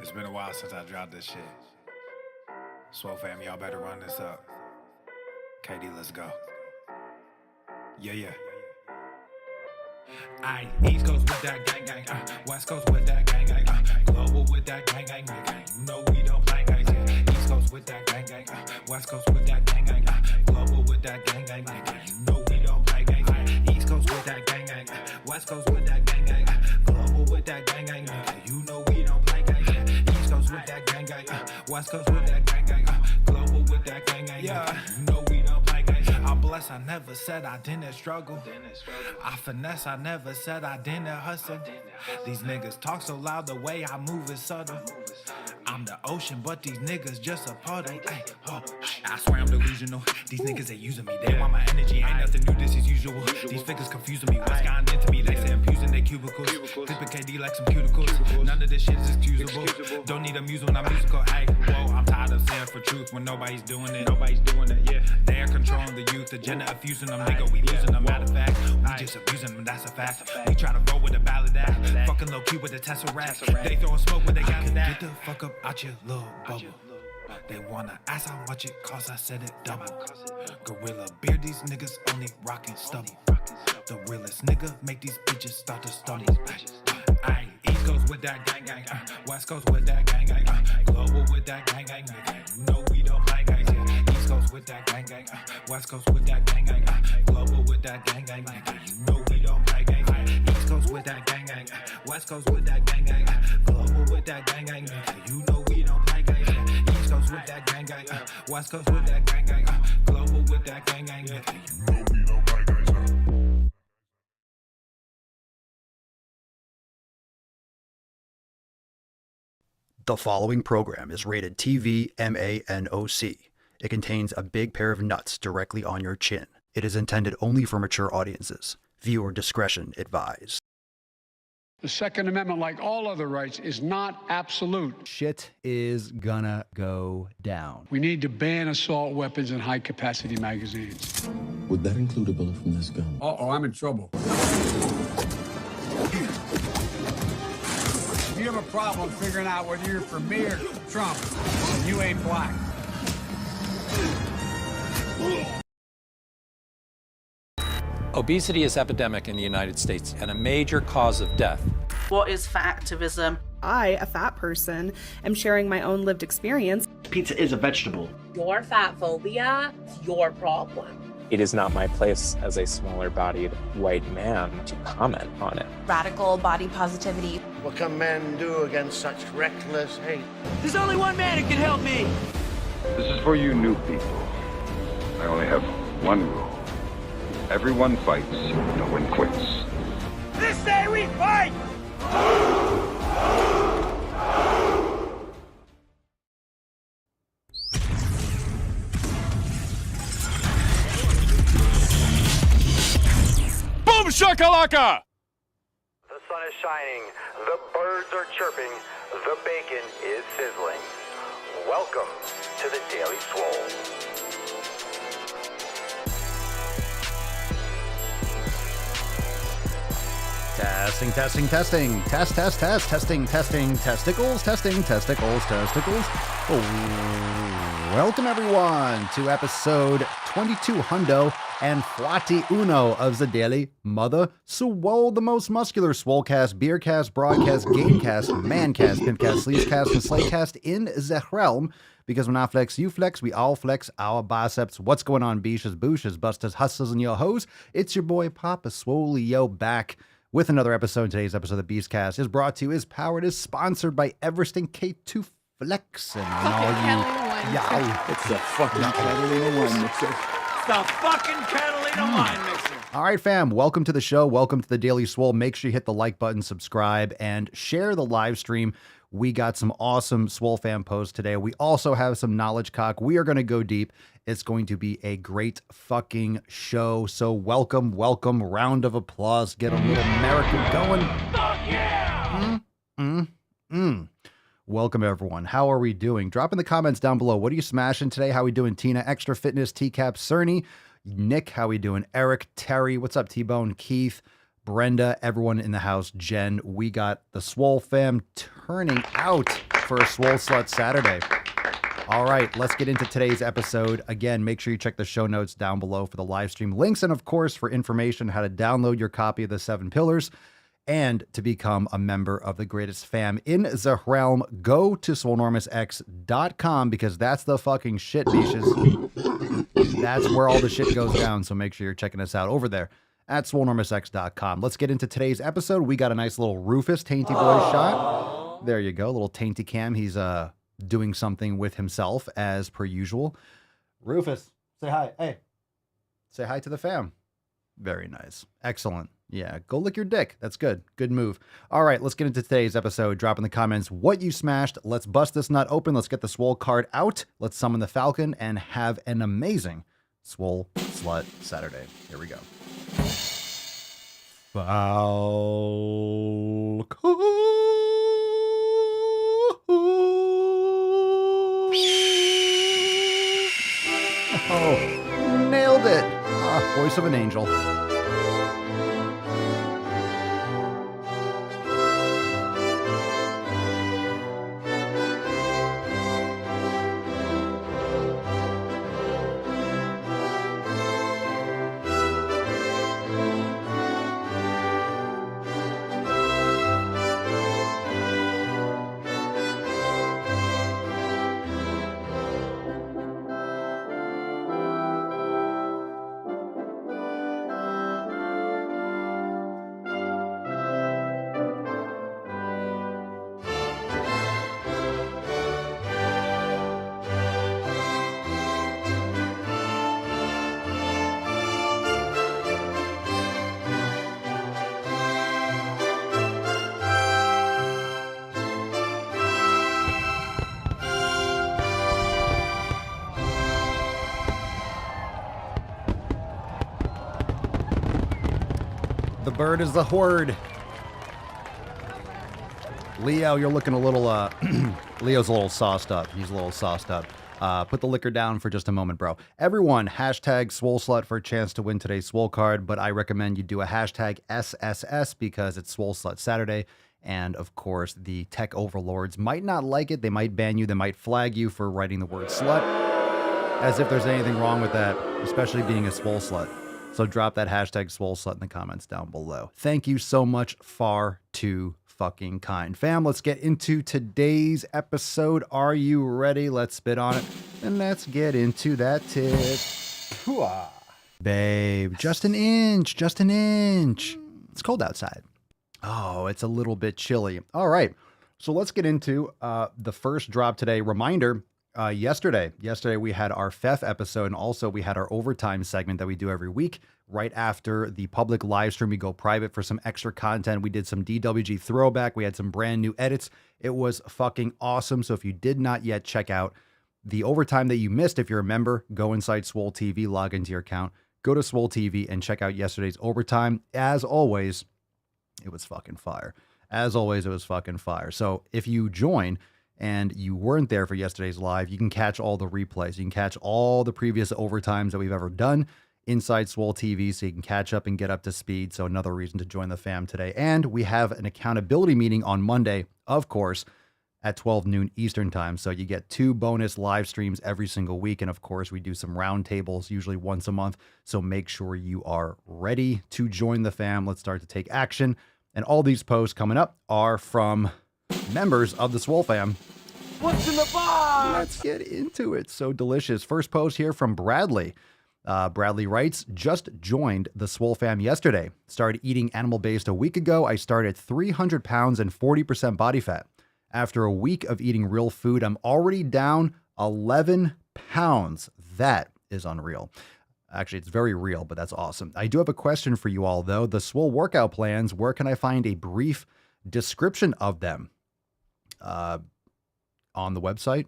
It's been a while since I dropped this shit. SwoleFam, y'all better run this up. KD, let's go. Yeah. Aye, East Coast with that gang gang, West Coast with that gang gang, global with that gang gang, you know we don't play guys, yeah. East Coast with that gang gang, West Coast with that gang gang, global with that gang gang, you know we don't play guys, yeah. East Coast with that gang gang, West Coast with that gang gang, global with that gang gang, you know we don't play guys, yeah. East Coast with that gang gang, West Coast with that gang gang, global with that gang gang, yeah. You know we don't play guys. I'm blessed, I never said I didn't struggle. I finesse, I never said I didn't hustle. These niggas talk so loud, the way I move is subtle. I'm the ocean, but these niggas just a puddle. Ay, oh, I swear I'm delusional. These niggas, they using me. They want my energy, ain't nothing new, this is usual. These figures confusing me, what's gotten into me? They say I'm using their cubicles. Clipping KD like some cuticles. None of this shit is excusable. Don't need a muse when I'm musical. Ay, whoa, I'm tired of saying for truth when nobody's doing it. Yeah. They're controlling the youth, agenda effusing them, nigga, we losing them. Matter of fact, we just abusing them, that's a fact. We try to roll with a ballad act, fucking low key with the Tesseract. They throwing smoke when they got it. Get the fuck up out your little bubble. They wanna ask how much it costs, I said it double. Gorilla beard, these niggas only rockin' stubble. The realest nigga make these bitches start to stumble. Aye, East Coast with that gang gang, West Coast with that gang gang, global with that gang gang, you know we don't play guys, yeah. East Coast with that gang gang, West Coast with that gang gang, global with that gang gang, you know we don't play guys, yeah. East Coast with that gang gang, West Coast with that gang gang, global with that gang gang, you know we don't play guys, yeah. East Coast with that gang gang, West Coast with that gang gang, global with that gang gang, you know we don't play guys, yeah. The following program is rated TV MANOC. It contains a big pair of nuts directly on your chin. It is intended only for mature audiences. Viewer discretion advised. The Second Amendment, like all other rights, is not absolute. Shit is gonna go down. We need to ban assault weapons and high-capacity magazines. Would that include a bullet from this gun? Uh-oh, I'm in trouble. You have a problem figuring out whether you're for me or Trump, and you ain't black. Obesity is epidemic in the United States and a major cause of death. What is fat activism? I, a fat person, am sharing my own lived experience. Pizza is a vegetable. Your fat phobia is your problem. It is not my place as a smaller-bodied white man to comment on it. Radical body positivity. What can men do against such reckless hate? There's only one man who can help me. This is for you new people. I only have one rule. Everyone fights, no one quits. This day we fight! Boom shakalaka! The sun is shining, the birds are chirping, the bacon is sizzling. Welcome to the Daily Swole. Testing. Testicles. Oh, welcome everyone to episode 22 hundo and 41 of the Daily Mother Swole, the most muscular swolecast, beercast, broadcast, gamecast, mancast, pimpcast, sleazecast, and slaycast in the realm. Because when I flex, you flex, we all flex our biceps. What's going on, beaches, booshes, busters, hustlers, and your hoes? It's your boy Papa Swole, yo, back with another episode. Today's episode of the Beastcast is brought to you, is powered, is sponsored by Everesting K2 Flex. And all you, yeah, it's the fucking Catalina wine mixer. It's the fucking Catalina wine mixer. All right, fam, welcome to the show. Welcome to the Daily Swole. Make sure you hit the like button, subscribe, and share the live stream. We got some awesome SwoleFam posts today. We also have some knowledge cock. We are going to go deep. It's going to be a great fucking show. So welcome. Round of applause. Get a little America going. Fuck yeah! Welcome, everyone. How are we doing? Drop in the comments down below. What are you smashing today? How we doing? Tina, Extra Fitness, TCAP, Cerny, Nick, how we doing? Eric, Terry, what's up? T-Bone, Keith, Brenda, everyone in the house, Jen. We got the SwoleFam turning out for a Swole Slut Saturday. All right, let's get into today's episode. Again, make sure you check the show notes down below for the live stream links and, of course, for information how to download your copy of the 7 Pillars and to become a member of the greatest fam in the realm. Go to SwoleNormousX.com because that's the fucking shit, bitches. That's where all the shit goes down, so make sure you're checking us out over there at SwoleNormousX.com. Let's get into today's episode. We got a nice little Rufus Tainty Boy shot. There you go, little Tainty Cam. He's doing something with himself as per usual. Rufus, say hi. Hey, say hi to the fam. Very nice. Excellent. Yeah, go lick your dick. That's good. Good move. All right, let's get into today's episode. Drop in the comments what you smashed. Let's bust this nut open. Let's get the Swole card out. Let's summon the Falcon and have an amazing Swole Slut Saturday. Here we go. Falcon. Oh, nailed it. Voice of an angel. The bird is the horde. Leo, you're looking a little, Leo's a little sauced up. He's a little sauced up. Put the liquor down for just a moment, bro. Everyone, hashtag SwoleSlut for a chance to win today's Swole card, but I recommend you do a hashtag SSS because it's Swole Slut Saturday. And of course, the tech overlords might not like it. They might ban you. They might flag you for writing the word slut. As if there's anything wrong with that, especially being a Swole Slut. So drop that hashtag SwoleSlut in the comments down below. Thank you so much. Far too fucking kind. Fam, let's get into today's episode. Are you ready? Let's spit on it. And let's get into that tip. Hoo-ah. Babe, just an inch. Just an inch. It's cold outside. Oh, it's a little bit chilly. All right. So let's get into the first drop today. Reminder. Yesterday we had our FEF episode, and also we had our overtime segment that we do every week. Right after the public live stream, we go private for some extra content. We did some DWG throwback. We had some brand new edits. It was fucking awesome. So if you did not yet check out the overtime that you missed, if you're a member, go inside Swole TV, log into your account, go to Swole TV and check out yesterday's overtime. As always, it was fucking fire. As always, it was fucking fire. So if you join and you weren't there for yesterday's live, you can catch all the replays. You can catch all the previous overtimes that we've ever done inside Swole TV, so you can catch up and get up to speed. So another reason to join the fam today. And we have an accountability meeting on Monday, of course, at 12 noon Eastern time. So you get 2 bonus live streams every single week. And of course, we do some roundtables usually once a month. So make sure you are ready to join the fam. Let's start to take action. And all these posts coming up are from members of the SwoleFam. What's in the box? Let's get into it. So delicious. First post here from Bradley. Bradley writes, just joined the SwoleFam yesterday. Started eating animal-based a week ago. I started at 300 pounds and 40% body fat. After a week of eating real food, I'm already down 11 pounds. That is unreal. Actually, it's very real, but that's awesome. I do have a question for you all, though. The Swole workout plans, where can I find a brief description of them? On the website.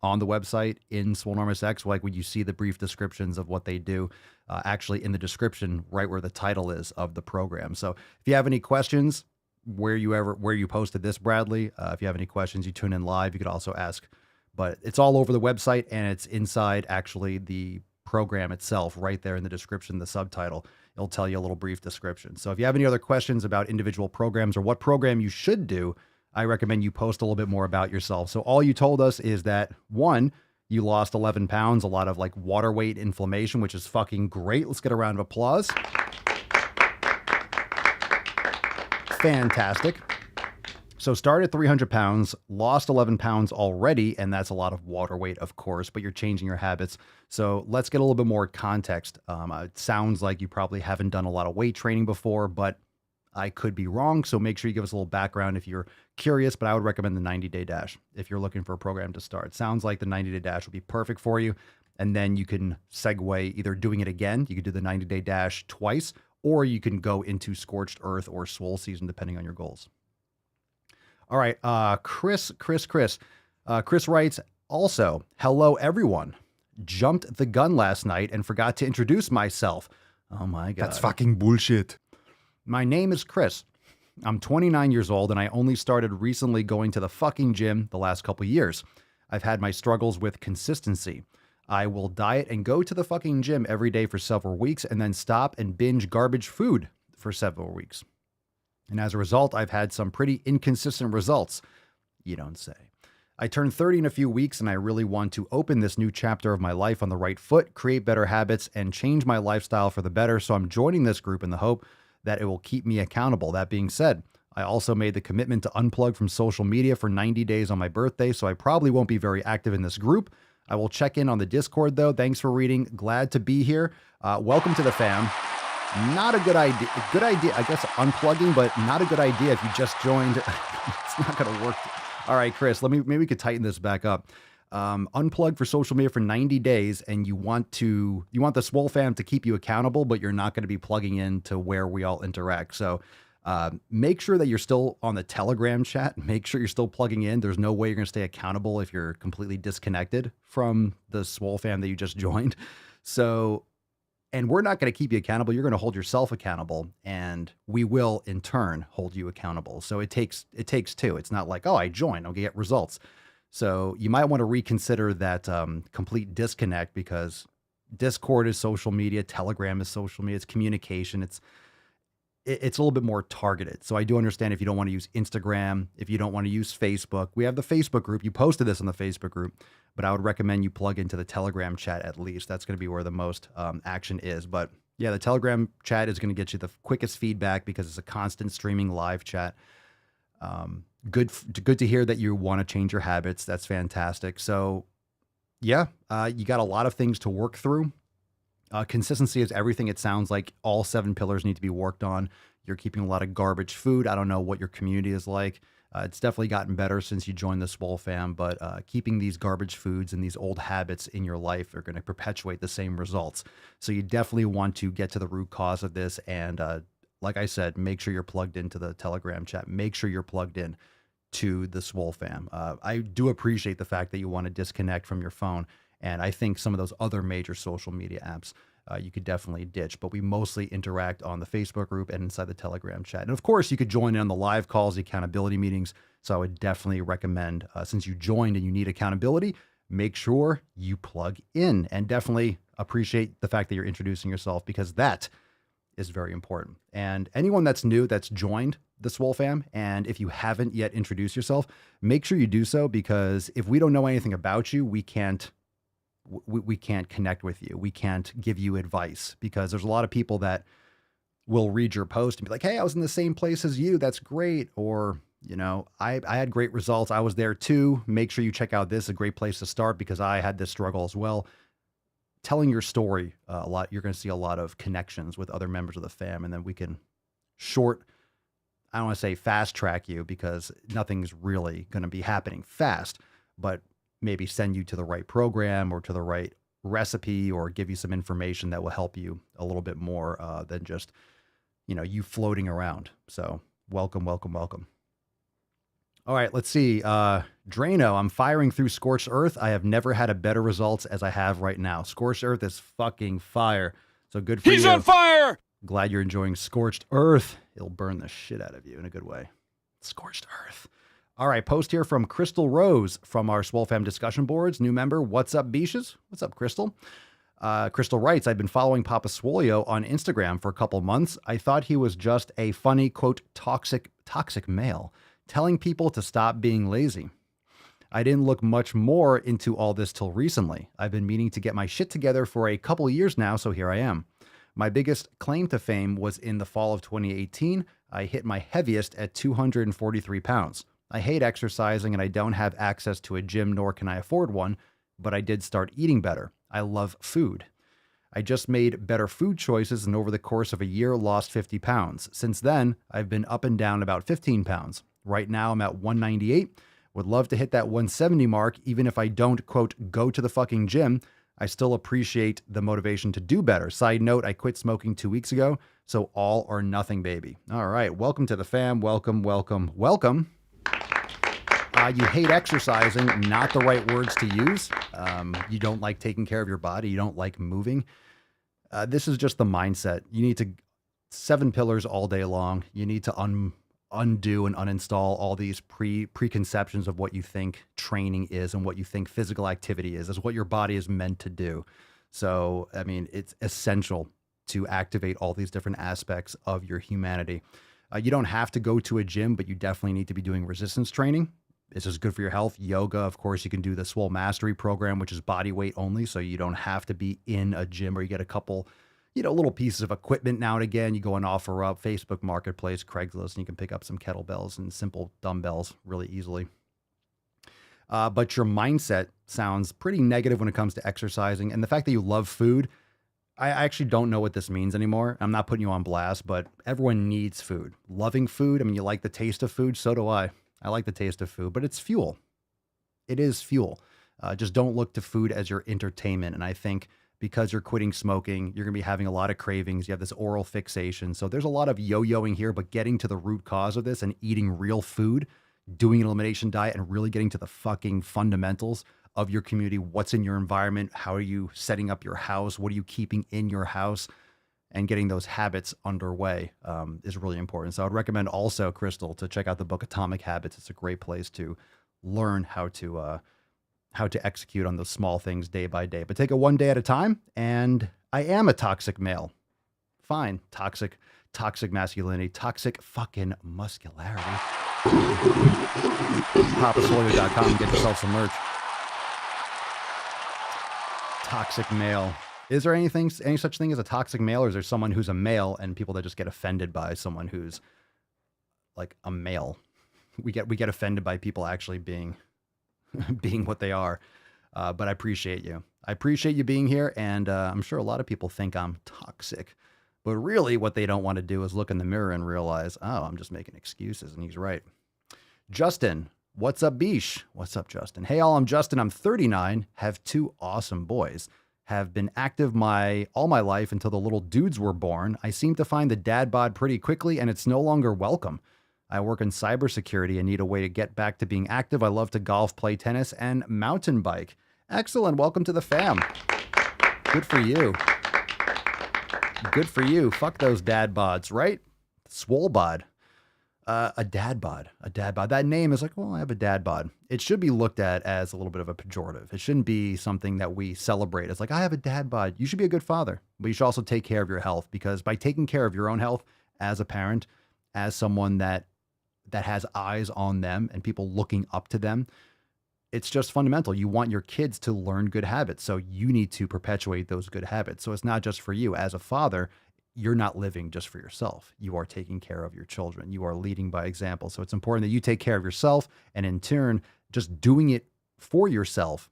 On the website in SwoleNormousX, like when you see the brief descriptions of what they do, actually in the description, right where the title is of the program. So if you have any questions, where you posted this, Bradley, if you have any questions, you tune in live. You could also ask, but it's all over the website and it's inside actually the program itself right there in the description, the subtitle. It'll tell you a little brief description. So if you have any other questions about individual programs or what program you should do, I recommend you post a little bit more about yourself. So all you told us is that, one, you lost 11 pounds, a lot of like water weight inflammation, which is fucking great. Let's get a round of applause. Fantastic. So start at 300 pounds, lost 11 pounds already, and that's a lot of water weight, of course, but you're changing your habits. So let's get a little bit more context. It sounds like you probably haven't done a lot of weight training before, but I could be wrong. So make sure you give us a little background if you're curious, but I would recommend the 90-day dash if you're looking for a program to start. Sounds like the 90-day dash will be perfect for you. And then you can segue either doing it again. You could do the 90-day dash twice, or you can go into Scorched Earth or Swole season, depending on your goals. All right, Chris writes, also, hello, everyone. Jumped the gun last night and forgot to introduce myself. Oh, my God. That's fucking bullshit. My name is Chris. I'm 29 years old, and I only started recently going to the fucking gym the last couple years. I've had my struggles with consistency. I will diet and go to the fucking gym every day for several weeks and then stop and binge garbage food for several weeks. And as a result, I've had some pretty inconsistent results. You don't say. I turned 30 in a few weeks, and I really want to open this new chapter of my life on the right foot, create better habits, and change my lifestyle for the better. So I'm joining this group in the hope that it will keep me accountable. That being said, I also made the commitment to unplug from social media for 90 days on my birthday, so I probably won't be very active in this group. I will check in on the Discord, though. Thanks for reading. Glad to be here. Welcome to the fam. Not a good idea. Good idea, I guess, unplugging, but not a good idea if you just joined. It's not going to work. All right, Chris, maybe we could tighten this back up. Unplug for social media for 90 days, and you want the SwoleFam to keep you accountable, but you're not going to be plugging in to where we all interact. So make sure that you're still on the Telegram chat. Make sure you're still plugging in. There's no way you're going to stay accountable if you're completely disconnected from the SwoleFam that you just joined. So, and we're not going to keep you accountable. You're going to hold yourself accountable, and we will in turn hold you accountable. So it takes two. It's not like, oh, I joined, I'll get results. So you might want to reconsider that complete disconnect, because Discord is social media, Telegram is social media, it's communication. It's a little bit more targeted. So I do understand if you don't want to use Instagram, if you don't want to use Facebook. We have the Facebook group. You posted this on the Facebook group, but I would recommend you plug into the Telegram chat at least. That's going to be where the most action is. But yeah, the Telegram chat is going to get you the quickest feedback because it's a constant streaming live chat. Good to hear that you want to change your habits. That's fantastic. So yeah, you got a lot of things to work through. Consistency is everything. It sounds like all 7 pillars need to be worked on. You're keeping a lot of garbage food. I don't know what your community is like. It's definitely gotten better since you joined the SwoleFam, but keeping these garbage foods and these old habits in your life are going to perpetuate the same results. So you definitely want to get to the root cause of this. And like I said, make sure you're plugged into the Telegram chat. Make sure you're plugged in to the SwoleFam. I do appreciate the fact that you want to disconnect from your phone. And I think some of those other major social media apps you could definitely ditch, but we mostly interact on the Facebook group and inside the Telegram chat. And of course, you could join in on the live calls, the accountability meetings. So I would definitely recommend, since you joined and you need accountability, make sure you plug in, and definitely appreciate the fact that you're introducing yourself, because that is very important. And anyone that's new, that's joined the SwoleFam, and if you haven't yet introduced yourself, make sure you do so, because if we don't know anything about you, we can't connect with you. We can't give you advice, because there's a lot of people that will read your post and be like, hey, I was in the same place as you. That's great. Or, you know, I had great results. I was there too. Make sure you check out this, a great place to start, because I had this struggle as well. Telling your story a lot, you're going to see a lot of connections with other members of the fam, and then we can I don't want to say fast track you, because nothing's really going to be happening fast, but maybe send you to the right program or to the right recipe, or give you some information that will help you a little bit more than just, you know, you floating around. So welcome. All right, let's see. Drano, I'm firing through Scorched Earth. I have never had a better results as I have right now. Scorched Earth is fucking fire. So good for you. He's on fire! Glad you're enjoying Scorched Earth. It'll burn the shit out of you in a good way. Scorched Earth. All right, post here from Crystal Rose from our SwoleFam discussion boards. New member, what's up, Beaches? What's up, Crystal? Crystal writes, I've been following Papa Swolio on Instagram for a couple months. I thought he was just a funny, quote, toxic male, telling people to stop being lazy. I didn't look much more into all this till recently. I've been meaning to get my shit together for a couple years now, so here I am. My biggest claim to fame was in the fall of 2018. I hit my heaviest at 243 pounds. I hate exercising and I don't have access to a gym, nor can I afford one, but I did start eating better. I love food. I just made better food choices and over the course of a year lost 50 pounds. Since then, I've been up and down about 15 pounds. Right now, I'm at 198. Would love to hit that 170 mark, even if I don't, quote, go to the fucking gym. I still appreciate the motivation to do better. Side note, I quit smoking 2 weeks ago, so all or nothing, baby. All right, welcome to the fam. Welcome. You hate exercising, not the right words to use. You don't like taking care of your body. You don't like moving. This is just the mindset. You need to 7 pillars all day long. You need to undo and uninstall all these preconceptions of what you think training is and what you think physical activity is what your body is meant to do. So, I mean, it's essential to activate all these different aspects of your humanity. You don't have to go to a gym, but you definitely need to be doing resistance training. This is good for your health. Yoga, of course, you can do the Swole Mastery program, which is body weight only. So you don't have to be in a gym, or you get a couple, little pieces of equipment now and again. You go and offer up Facebook Marketplace, Craigslist, and you can pick up some kettlebells and simple dumbbells really easily. But your mindset sounds pretty negative when it comes to exercising. And the fact that you love food, I actually don't know what this means anymore. I'm not putting you on blast, but everyone needs food. Loving food, I mean, you like the taste of food, so do I. I like the taste of food, but it's fuel. It is fuel. Just don't look to food as your entertainment. And I think because you're quitting smoking, you're going to be having a lot of cravings. You have this oral fixation. So there's a lot of yo-yoing here, but getting to the root cause of this and eating real food, doing an elimination diet, and really getting to the fucking fundamentals of your community. What's in your environment? How are you setting up your house? What are you keeping in your house? And getting those habits underway is really important. So I would recommend also, Crystal, to check out the book Atomic Habits. It's a great place to learn how to execute on those small things day by day. But take it one day at a time. And I am a toxic male. Fine. Toxic masculinity, toxic fucking muscularity. PapaSwolio.com. Get yourself some merch. Toxic male. Is there any such thing as a toxic male, or is there someone who's a male and people that just get offended by someone who's like a male? We get offended by people actually being what they are. But I appreciate you. I appreciate you being here, and I'm sure a lot of people think I'm toxic, but really what they don't want to do is look in the mirror and realize, oh, I'm just making excuses, and he's right. Justin, what's up, Bish? What's up, Justin? Hey, all, I'm Justin. I'm 39, have 2 awesome boys. Have been active all my life until the little dudes were born. I seem to find the dad bod pretty quickly, and it's no longer welcome. I work in cybersecurity and need a way to get back to being active. I love to golf, play tennis, and mountain bike. Excellent. Welcome to the fam. Good for you. Good for you. Fuck those dad bods, right? Swole bod. A dad bod. That name is like, well, I have a dad bod. It should be looked at as a little bit of a pejorative. It shouldn't be something that we celebrate. It's like, I have a dad bod. You should be a good father, but you should also take care of your health, because by taking care of your own health as a parent, as someone that has eyes on them and people looking up to them, it's just fundamental. You want your kids to learn good habits. So you need to perpetuate those good habits. So it's not just for you as a father. You're not living just for yourself. You are taking care of your children. You are leading by example. So it's important that you take care of yourself, and in turn, just doing it for yourself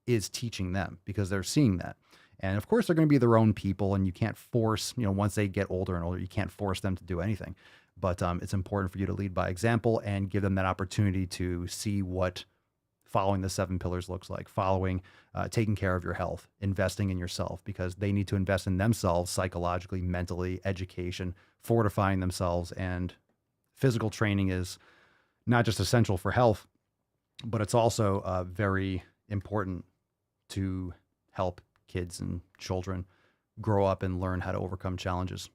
is teaching them, because they're seeing that. And of course, they're going to be their own people, and you can't force, once they get older and older, you can't force them to do anything. But it's important for you to lead by example and give them that opportunity to see what following the 7 pillars looks like, taking care of your health, investing in yourself, because they need to invest in themselves psychologically, mentally, education, fortifying themselves. And physical training is not just essential for health, but it's also very important to help kids and children grow up and learn how to overcome challenges.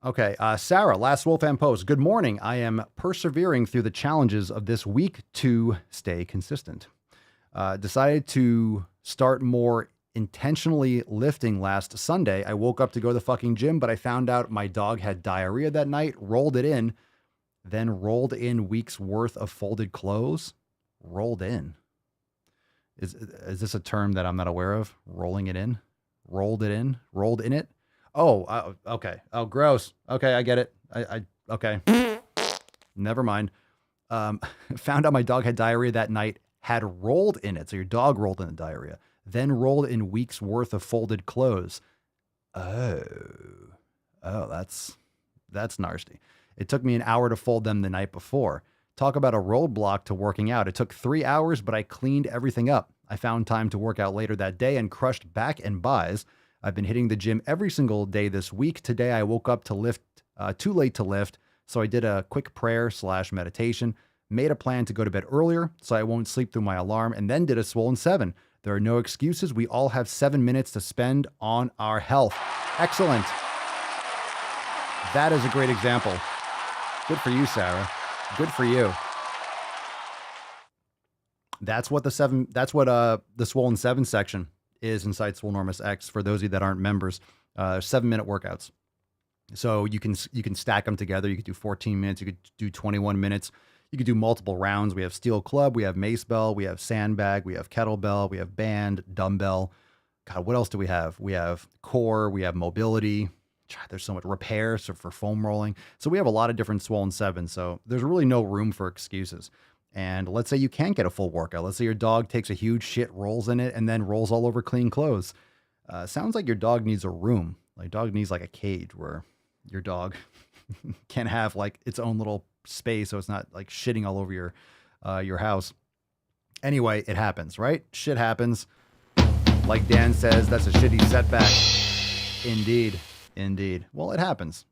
Okay, Sarah, last SwoleFam post. Good morning. I am persevering through the challenges of this week to stay consistent. Decided to start more intentionally lifting last Sunday. I woke up to go to the fucking gym, but I found out my dog had diarrhea that night, rolled it in, then rolled in weeks worth of folded clothes. Rolled in. Is this a term that I'm not aware of? Rolling it in? Rolled it in? Rolled in it? Oh, okay. Oh, gross. Okay, I get it. Okay. Never mind. Found out my dog had diarrhea that night, had rolled in it. So your dog rolled in the diarrhea, then rolled in weeks worth of folded clothes. Oh, that's nasty. It took me an hour to fold them the night before. Talk about a roadblock to working out. It took 3 hours, but I cleaned everything up. I found time to work out later that day and crushed back and buys. I've been hitting the gym every single day this week. Today I woke up to lift, too late to lift. So I did a quick prayer / meditation, made a plan to go to bed earlier so I won't sleep through my alarm, and then did a Swollen 7. There are no excuses. We all have 7 minutes to spend on our health. Excellent. That is a great example. Good for you, Sarah. Good for you. That's what the Swollen 7 section is inside Swolenormous X for those of you that aren't members. 7-minute workouts. So you can stack them together. You could do 14 minutes. You could do 21 minutes. You could do multiple rounds. We have steel club. We have mace bell. We have sandbag. We have kettlebell. We have band, dumbbell. God, what else do we have? We have core. We have mobility. There's so much repair for foam rolling. So we have a lot of different Swollen 7. So there's really no room for excuses. And let's say you can't get a full workout. Let's say your dog takes a huge shit, rolls in it, and then rolls all over clean clothes. Sounds like your dog needs a room. Like dog needs like a cage where your dog can have like its own little space so it's not like shitting all over your house. Anyway, it happens, right? Shit happens. Like Dan says, that's a shitty setback. Indeed. Well, it happens.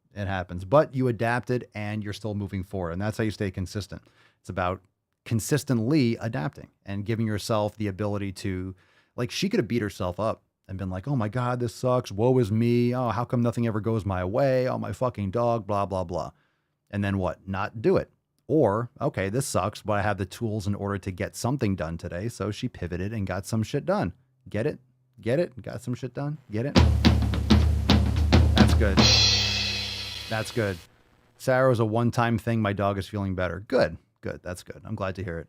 But you adapted and you're still moving forward. And that's how you stay consistent. It's about consistently adapting and giving yourself the ability to, like, she could have beat herself up and been like, oh my God, this sucks. Woe is me. Oh, how come nothing ever goes my way? Oh, my fucking dog, blah, blah, blah. And then what? Not do it. Or, okay, this sucks, but I have the tools in order to get something done today. So she pivoted and got some shit done. Get it? Got some shit done? Get it? That's good. Sarah was a one-time thing. My dog is feeling better. Good. That's good. I'm glad to hear it.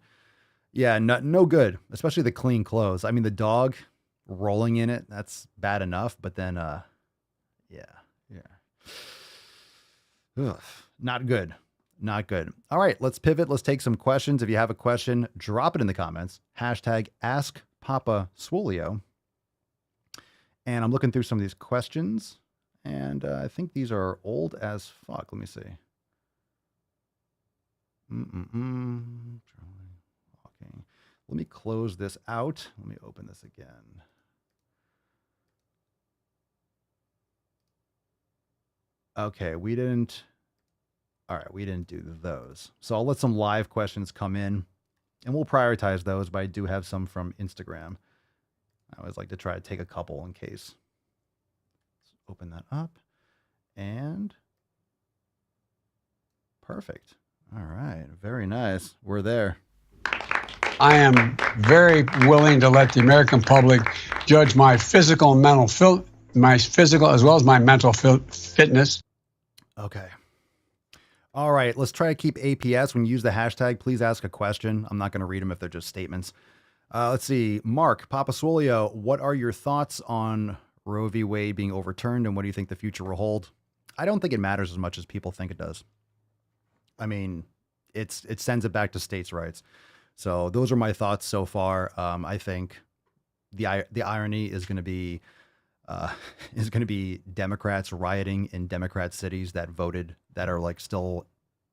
Yeah, no good, especially the clean clothes. I mean, the dog rolling in it, that's bad enough. But then, yeah. Ugh, not good. All right, let's pivot. Let's take some questions. If you have a question, drop it in the comments. #AskPapaSwolio. And I'm looking through some of these questions. And I think these are old as fuck. Let me see. Okay. Let me close this out. Let me open this again. Okay, we didn't do those. So I'll let some live questions come in and we'll prioritize those, but I do have some from Instagram. I always like to try to take a couple in case. Open that up and perfect. All right. Very nice. We're there. I am very willing to let the American public judge my physical and mental my physical as well as my mental fitness. Okay. All right. Let's try to keep APS. When you use the hashtag, please ask a question. I'm not going to read them if they're just statements. Let's see. Mark Papaswolio, what are your thoughts on Roe v. Wade being overturned, and what do you think the future will hold? I don't think it matters as much as people think it does. I mean, it sends it back to states' rights. So those are my thoughts so far. I think the irony is going to be Democrats rioting in Democrat cities that voted, that are like still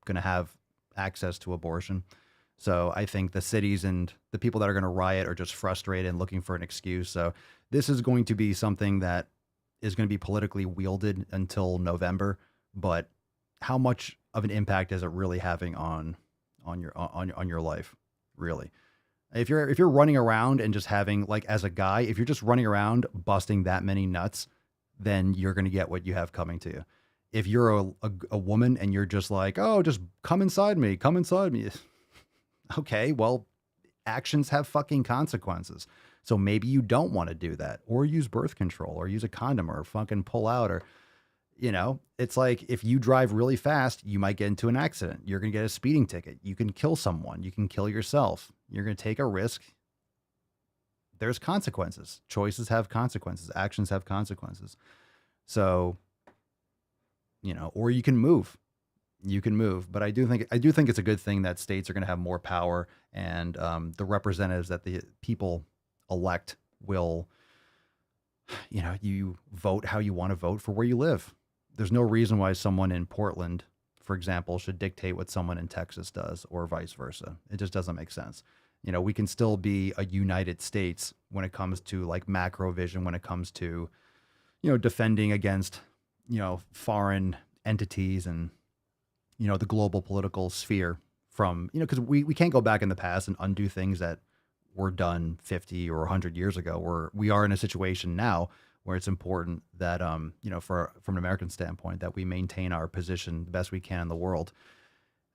going to have access to abortion. So I think the cities and the people that are going to riot are just frustrated and looking for an excuse. So this is going to be something that is going to be politically wielded until November. But how much of an impact is it really having on your life? Really? If you're running around and just having, like, as a guy, if you're just running around busting that many nuts, then you're going to get what you have coming to you. If you're a woman and you're just like, oh, just come inside me. Okay, well, actions have fucking consequences. So maybe you don't want to do that, or use birth control, or use a condom, or fucking pull out, or, it's like if you drive really fast, you might get into an accident. You're going to get a speeding ticket. You can kill someone. You can kill yourself. You're going to take a risk. There's consequences. Choices have consequences. Actions have consequences. So, or you can move. You can move. But I do think it's a good thing that states are going to have more power, and the representatives that the people elect will, you vote how you want to vote for where you live. There's no reason why someone in Portland, for example, should dictate what someone in Texas does, or vice versa. It just doesn't make sense. We can still be a United States when it comes to like macro vision, when it comes to, defending against, foreign entities and, the global political sphere from, because we can't go back in the past and undo things that were done 50 or 100 years ago. We are in a situation now where it's important that, from an American standpoint, that we maintain our position the best we can in the world.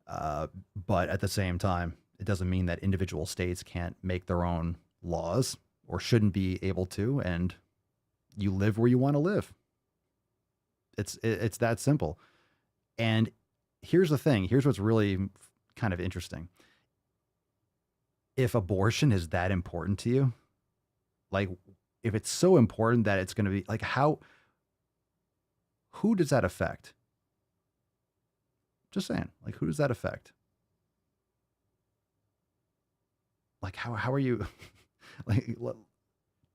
But at the same time, it doesn't mean that individual states can't make their own laws or shouldn't be able to, and you live where you want to live. It's that simple. And here's the thing. Here's what's really kind of interesting. If abortion is that important to you, like if it's so important that it's going to be like, who does that affect? Just saying, like, who does that affect? Like, how are you like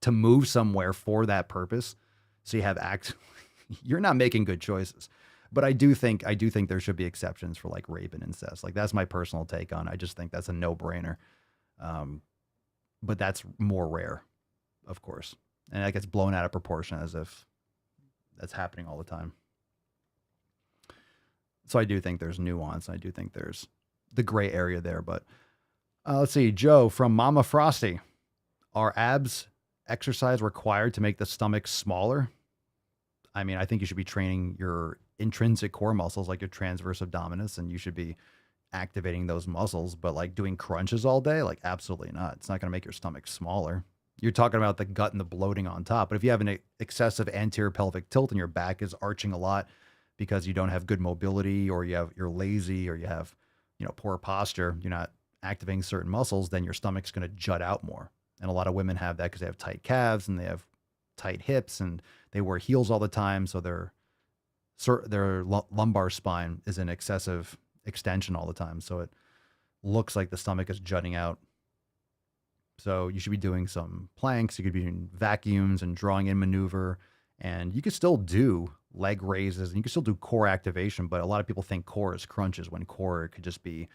to move somewhere for that purpose? So you have you're not making good choices. But I do think there should be exceptions for like rape and incest. Like that's my personal take on it. I just think that's a no-brainer. But that's more rare, of course. And that gets blown out of proportion as if that's happening all the time. So I do think there's nuance. I do think there's the gray area there. But let's see, Joe from Mama Frosty. Are abs exercise required to make the stomach smaller? I mean, I think you should be training your intrinsic core muscles, like your transverse abdominis, and you should be activating those muscles. But like doing crunches all day, like absolutely not. It's not going to make your stomach smaller. You're talking about the gut and the bloating on top. But if you have an excessive anterior pelvic tilt and your back is arching a lot because you don't have good mobility, or you're lazy, or you have, poor posture, you're not activating certain muscles, then your stomach's going to jut out more. And a lot of women have that because they have tight calves and they have tight hips and they wear heels all the time. So their lumbar spine is in excessive extension all the time. So it looks like the stomach is jutting out. So you should be doing some planks. You could be doing vacuums and drawing in maneuver, and you could still do leg raises and you can still do core activation. But a lot of people think core is crunches, when core could just be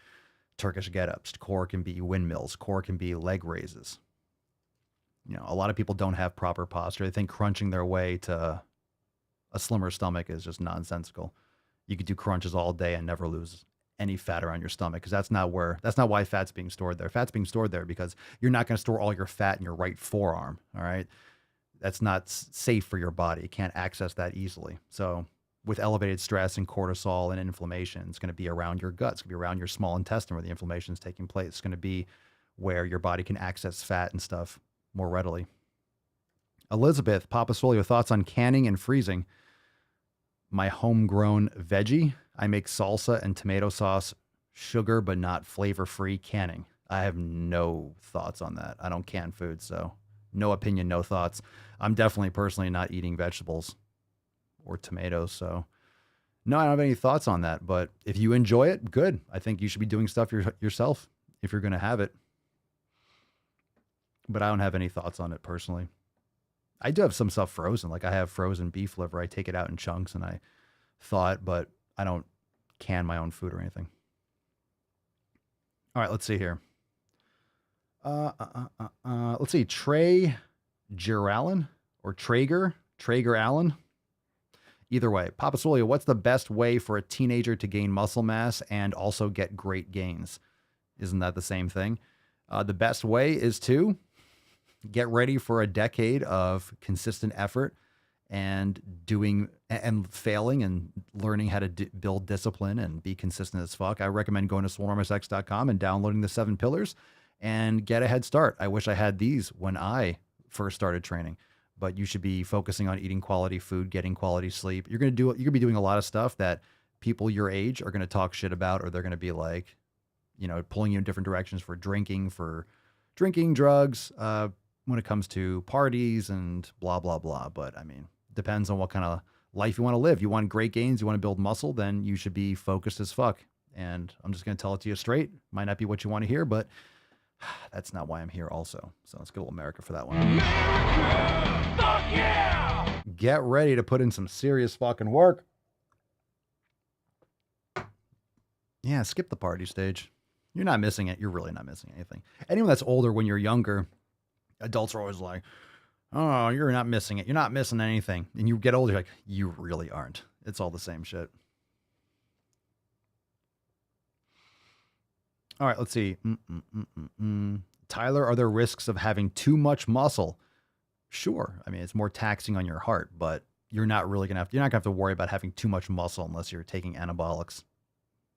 Turkish get-ups. Core can be windmills. Core can be leg raises. A lot of people don't have proper posture. They think crunching their way to a slimmer stomach is just nonsensical. You could do crunches all day and never lose any fat around your stomach, because that's not why fat's being stored there. Fat's being stored there because you're not going to store all your fat in your right forearm. All right. That's not safe for your body. You can't access that easily. So with elevated stress and cortisol and inflammation, it's going to be around your gut. It's going to be around your small intestine where the inflammation is taking place. It's going to be where your body can access fat and stuff more readily. Elizabeth, Papa Swole, your thoughts on canning and freezing? My homegrown veggie. I make salsa and tomato sauce, sugar, but not flavor-free canning. I have no thoughts on that. I don't can food, so no opinion, no thoughts. I'm definitely personally not eating vegetables or tomatoes, so no, I don't have any thoughts on that. But if you enjoy it, good. I think you should be doing stuff yourself if you're going to have it. But I don't have any thoughts on it personally. I do have some stuff frozen. Like I have frozen beef liver. I take it out in chunks and I thaw it, but I don't can my own food or anything. All right, let's see here. Let's see. Trey Gerallen or Traeger Allen. Either way, Papa Swole, what's the best way for a teenager to gain muscle mass and also get great gains? Isn't that the same thing? The best way is to get ready for a decade of consistent effort and doing and failing and learning how to build discipline and be consistent as fuck. I recommend going to SwoleRMSX.com and downloading the 7 pillars and get a head start. I wish I had these when I first started training. But you should be focusing on eating quality food, getting quality sleep. You're going to be doing a lot of stuff that people your age are going to talk shit about, or they're going to be like, pulling you in different directions for drinking, drugs, when it comes to parties and blah, blah, blah. But I mean, depends on what kind of life you want to live. You want great gains, you want to build muscle, then you should be focused as fuck. And I'm just going to tell it to you straight. Might not be what you want to hear, but that's not why I'm here also. So let's go to America for that one. America! Fuck yeah! Get ready to put in some serious fucking work. Yeah, skip the party stage. You're not missing it. You're really not missing anything. Anyone that's older when you're younger, adults are always like, oh, you're not missing it. You're not missing anything. And you get older, you're like, you really aren't. It's all the same shit. All right, let's see. Tyler, are there risks of having too much muscle? Sure. I mean, it's more taxing on your heart, but you're not going to have to worry about having too much muscle unless you're taking anabolics.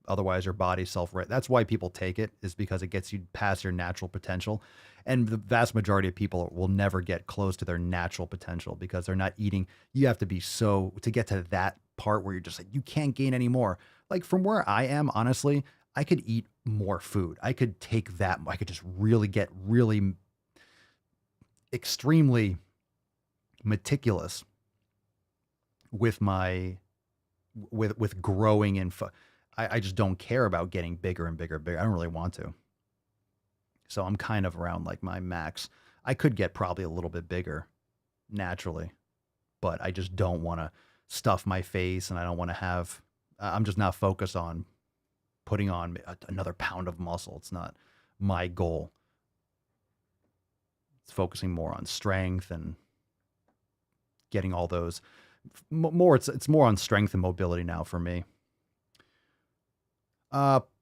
Otherwise, your body that's why people take it, is because it gets you past your natural potential. And the vast majority of people will never get close to their natural potential because they're not eating. You have to be to get to that part where you're just like, you can't gain any more. Like from where I am, honestly, I could eat more food. I could just really get really extremely meticulous with with growing and I just don't care about getting bigger and bigger and bigger. I don't really want to. So I'm kind of around like my max. I could get probably a little bit bigger naturally, but I just don't want to stuff my face, and I don't want to have, I'm just not focused on putting on another pound of muscle. It's not my goal. It's focusing more on strength and getting all those more. It's more on strength and mobility now for me.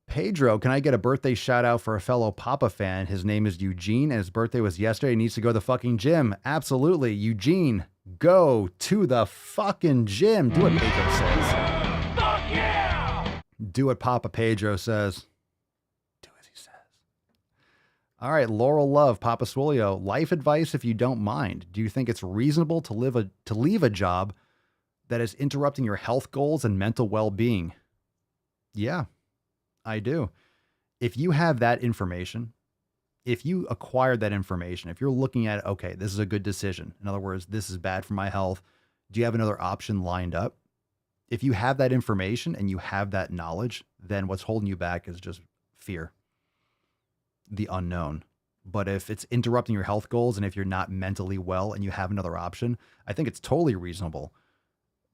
Pedro, can I get a birthday shout out for a fellow Papa fan? His name is Eugene and his birthday was yesterday. He needs to go to the fucking gym. Absolutely. Eugene, go to the fucking gym. Do what Pedro says. Fuck yeah! Do what Papa Pedro says. Do as he says. All right. Laurel Love, Papa Swolio. Life advice if you don't mind. Do you think it's reasonable to leave a job that is interrupting your health goals and mental well-being? Yeah. I do. If you have that information, if you acquired that information, if you're looking at, okay, this is a good decision. In other words, this is bad for my health. Do you have another option lined up? If you have that information and you have that knowledge, then what's holding you back is just fear, the unknown. But if it's interrupting your health goals and if you're not mentally well and you have another option, I think it's totally reasonable.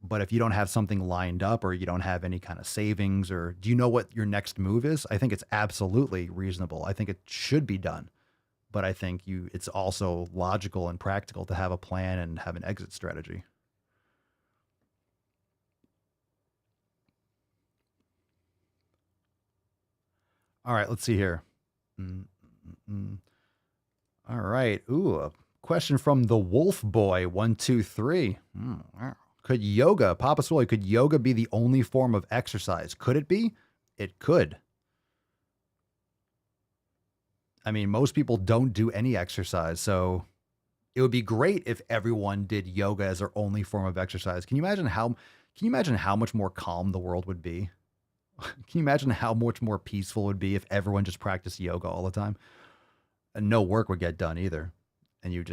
But if you don't have something lined up or you don't have any kind of savings, or do you know what your next move is? I think it's absolutely reasonable. I think it should be done. But I think it's also logical and practical to have a plan and have an exit strategy. All right, let's see here. All right. Ooh, a question from the Wolf Boy 123. Could yoga, Papa Swole, could yoga be the only form of exercise? Could it be? It could. I mean, most people don't do any exercise, so it would be great if everyone did yoga as their only form of exercise. Can you imagine how much more calm the world would be? Can you imagine how much more peaceful it would be if everyone just practiced yoga all the time? And no work would get done either. And it would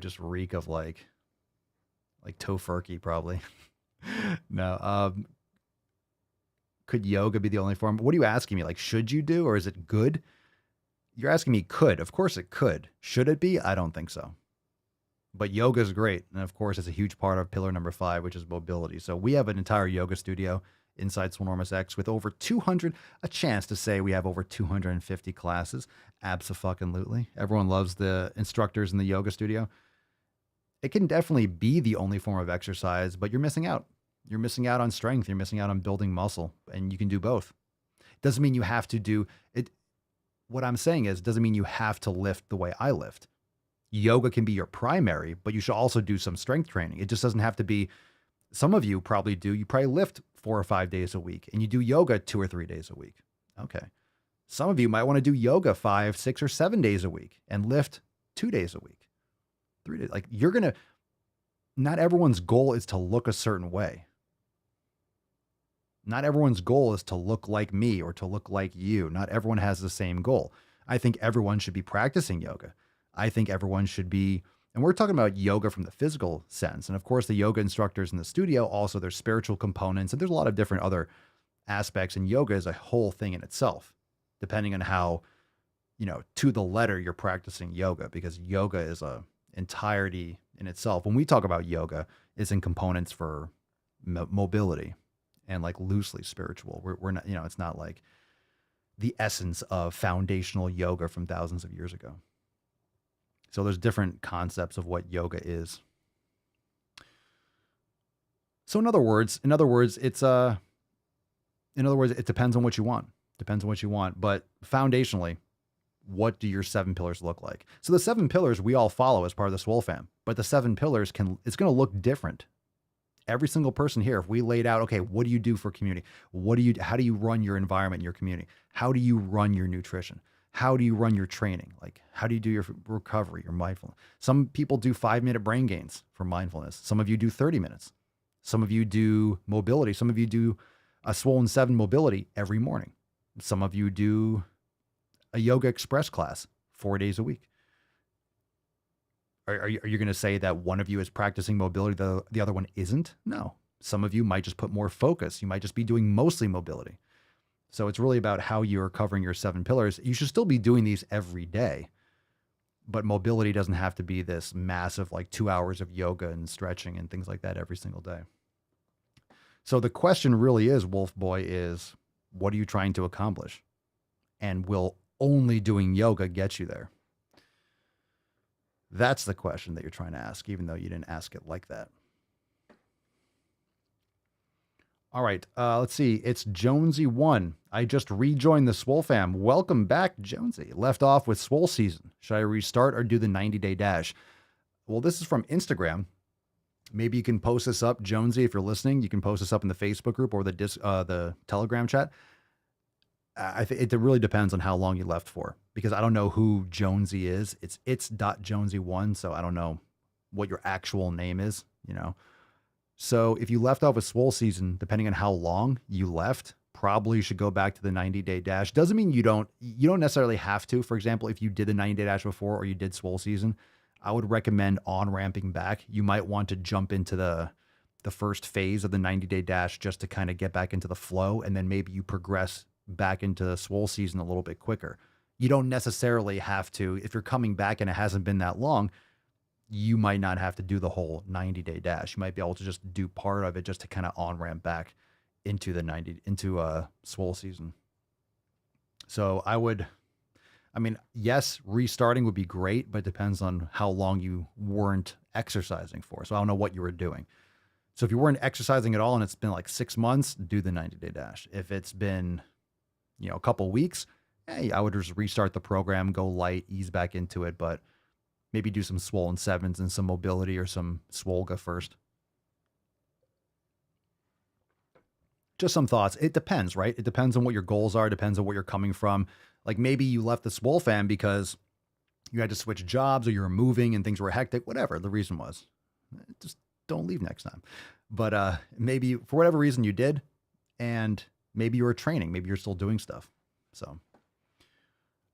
just reek of like tofurkey probably. No. Could yoga be the only form? What are you asking me? Like, should you do, or is it good? You're asking me could. Of course it could. Should it be? I don't think so. But yoga is great. And of course, it's a huge part of pillar number 5, which is mobility. So we have an entire yoga studio inside Swolenormous X with over 200, a chance to say we have over 250 classes. Abso-fucking-lutely. Everyone loves the instructors in the yoga studio. It can definitely be the only form of exercise, but you're missing out. You're missing out on strength. You're missing out on building muscle, and you can do both. Doesn't mean you have to do it. What I'm saying is, doesn't mean you have to lift the way I lift. Yoga can be your primary, but you should also do some strength training. It just doesn't have to be, some of you probably do. You probably lift 4 or 5 days a week, and you do yoga 2 or 3 days a week. Okay. Some of you might want to do yoga 5, 6, or 7 days a week and lift 2 days a week. 3 days. Like not everyone's goal is to look a certain way. Not everyone's goal is to look like me or to look like you. Not everyone has the same goal. I think everyone should be practicing yoga. I think everyone should be, and we're talking about yoga from the physical sense. And of course, the yoga instructors in the studio, also there's spiritual components, and there's a lot of different other aspects. And yoga is a whole thing in itself, depending on how, to the letter you're practicing yoga, because yoga is a entirety in itself. When we talk about yoga, it's in components for mobility and like loosely spiritual. We're not, it's not like the essence of foundational yoga from thousands of years ago. So there's different concepts of what yoga is. So in other words, it depends on what you want. Depends on what you want. But foundationally, what do your 7 pillars look like? So the 7 pillars we all follow as part of the SwoleFam, but the 7 pillars it's going to look different. Every single person here, if we laid out, okay, what do you do for community? How do you run your environment in your community? How do you run your nutrition? How do you run your training? Like, how do you do your recovery, your mindfulness? Some people do 5-minute brain gains for mindfulness. Some of you do 30 minutes. Some of you do mobility. Some of you do a Swollen 7 mobility every morning. Some of you do a yoga express class 4 days a week. Are you going to say that one of you is practicing mobility, the other one isn't? No. Some of you might just put more focus. You might just be doing mostly mobility. So it's really about how you're covering your 7 pillars. You should still be doing these every day, but mobility doesn't have to be this massive, like 2 hours of yoga and stretching and things like that every single day. So the question really is, Wolf Boy, is what are you trying to accomplish? And will only doing yoga get you there? That's the question that you're trying to ask, even though you didn't ask it like that. All right, let's see. It's Jonesy1. I just rejoined the SwoleFam. Welcome back, Jonesy. Left off with Swole season. Should I restart or do the 90-day dash? Well, this is from Instagram. Maybe you can post this up, Jonesy, if you're listening. You can post this up in the Facebook group or the Telegram chat. I think it really depends on how long you left for, because I don't know who Jonesy is. It's .jonesy1, so I don't know what your actual name is, So if you left off with Swole season, depending on how long you left, probably you should go back to the 90-day dash. Doesn't mean you don't necessarily have to. For example, if you did the 90-day dash before or you did Swole season, I would recommend on-ramping back. You might want to jump into the first phase of the 90-day dash just to kind of get back into the flow, and then maybe you progress back into the Swole season a little bit quicker. You don't necessarily have to. If you're coming back and it hasn't been that long, you might not have to do the whole 90-day dash. You might be able to just do part of it just to kind of on-ramp back into Swole season. So yes, restarting would be great, but it depends on how long you weren't exercising for. So I don't know what you were doing. So if you weren't exercising at all and it's been like 6 months, do the 90-day dash. If it's been, a couple weeks, I would just restart the program, go light, ease back into it, but maybe do some Swollen 7s and some mobility or some Swolga first. Just some thoughts. It depends, right? It depends on what your goals are. It depends on what you're coming from. Like maybe you left the SwoleFam because you had to switch jobs or you were moving and things were hectic, whatever the reason was. Just don't leave next time. But maybe for whatever reason you did, and maybe you were training. Maybe you're still doing stuff. So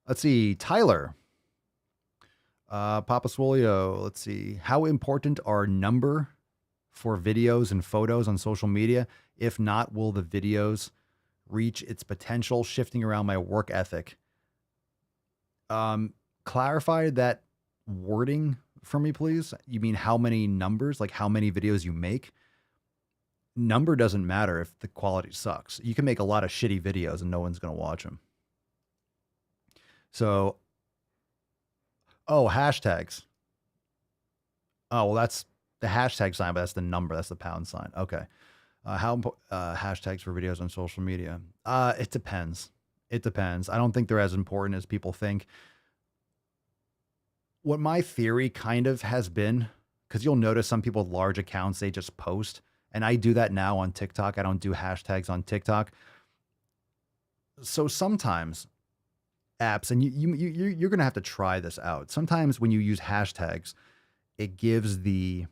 let's see. Tyler. Papa Swolio, let's see. How important are number for videos and photos on social media? If not, will the videos reach its potential? Shifting around my work ethic. Clarify that wording for me, please. You mean how many numbers, like how many videos you make? Number doesn't matter if the quality sucks. You can make a lot of shitty videos and no one's going to watch them. So, hashtags. Oh, well, that's the hashtag sign, but that's the number. That's the pound sign. Okay. Hashtags for videos on social media? It depends. It depends. I don't think they're as important as people think. What my theory kind of has been, because you'll notice some people with large accounts, they just post. And I do that now on TikTok. I don't do hashtags on TikTok. So sometimes apps, and you're going to have to try this out. Sometimes when you use hashtags, it gives the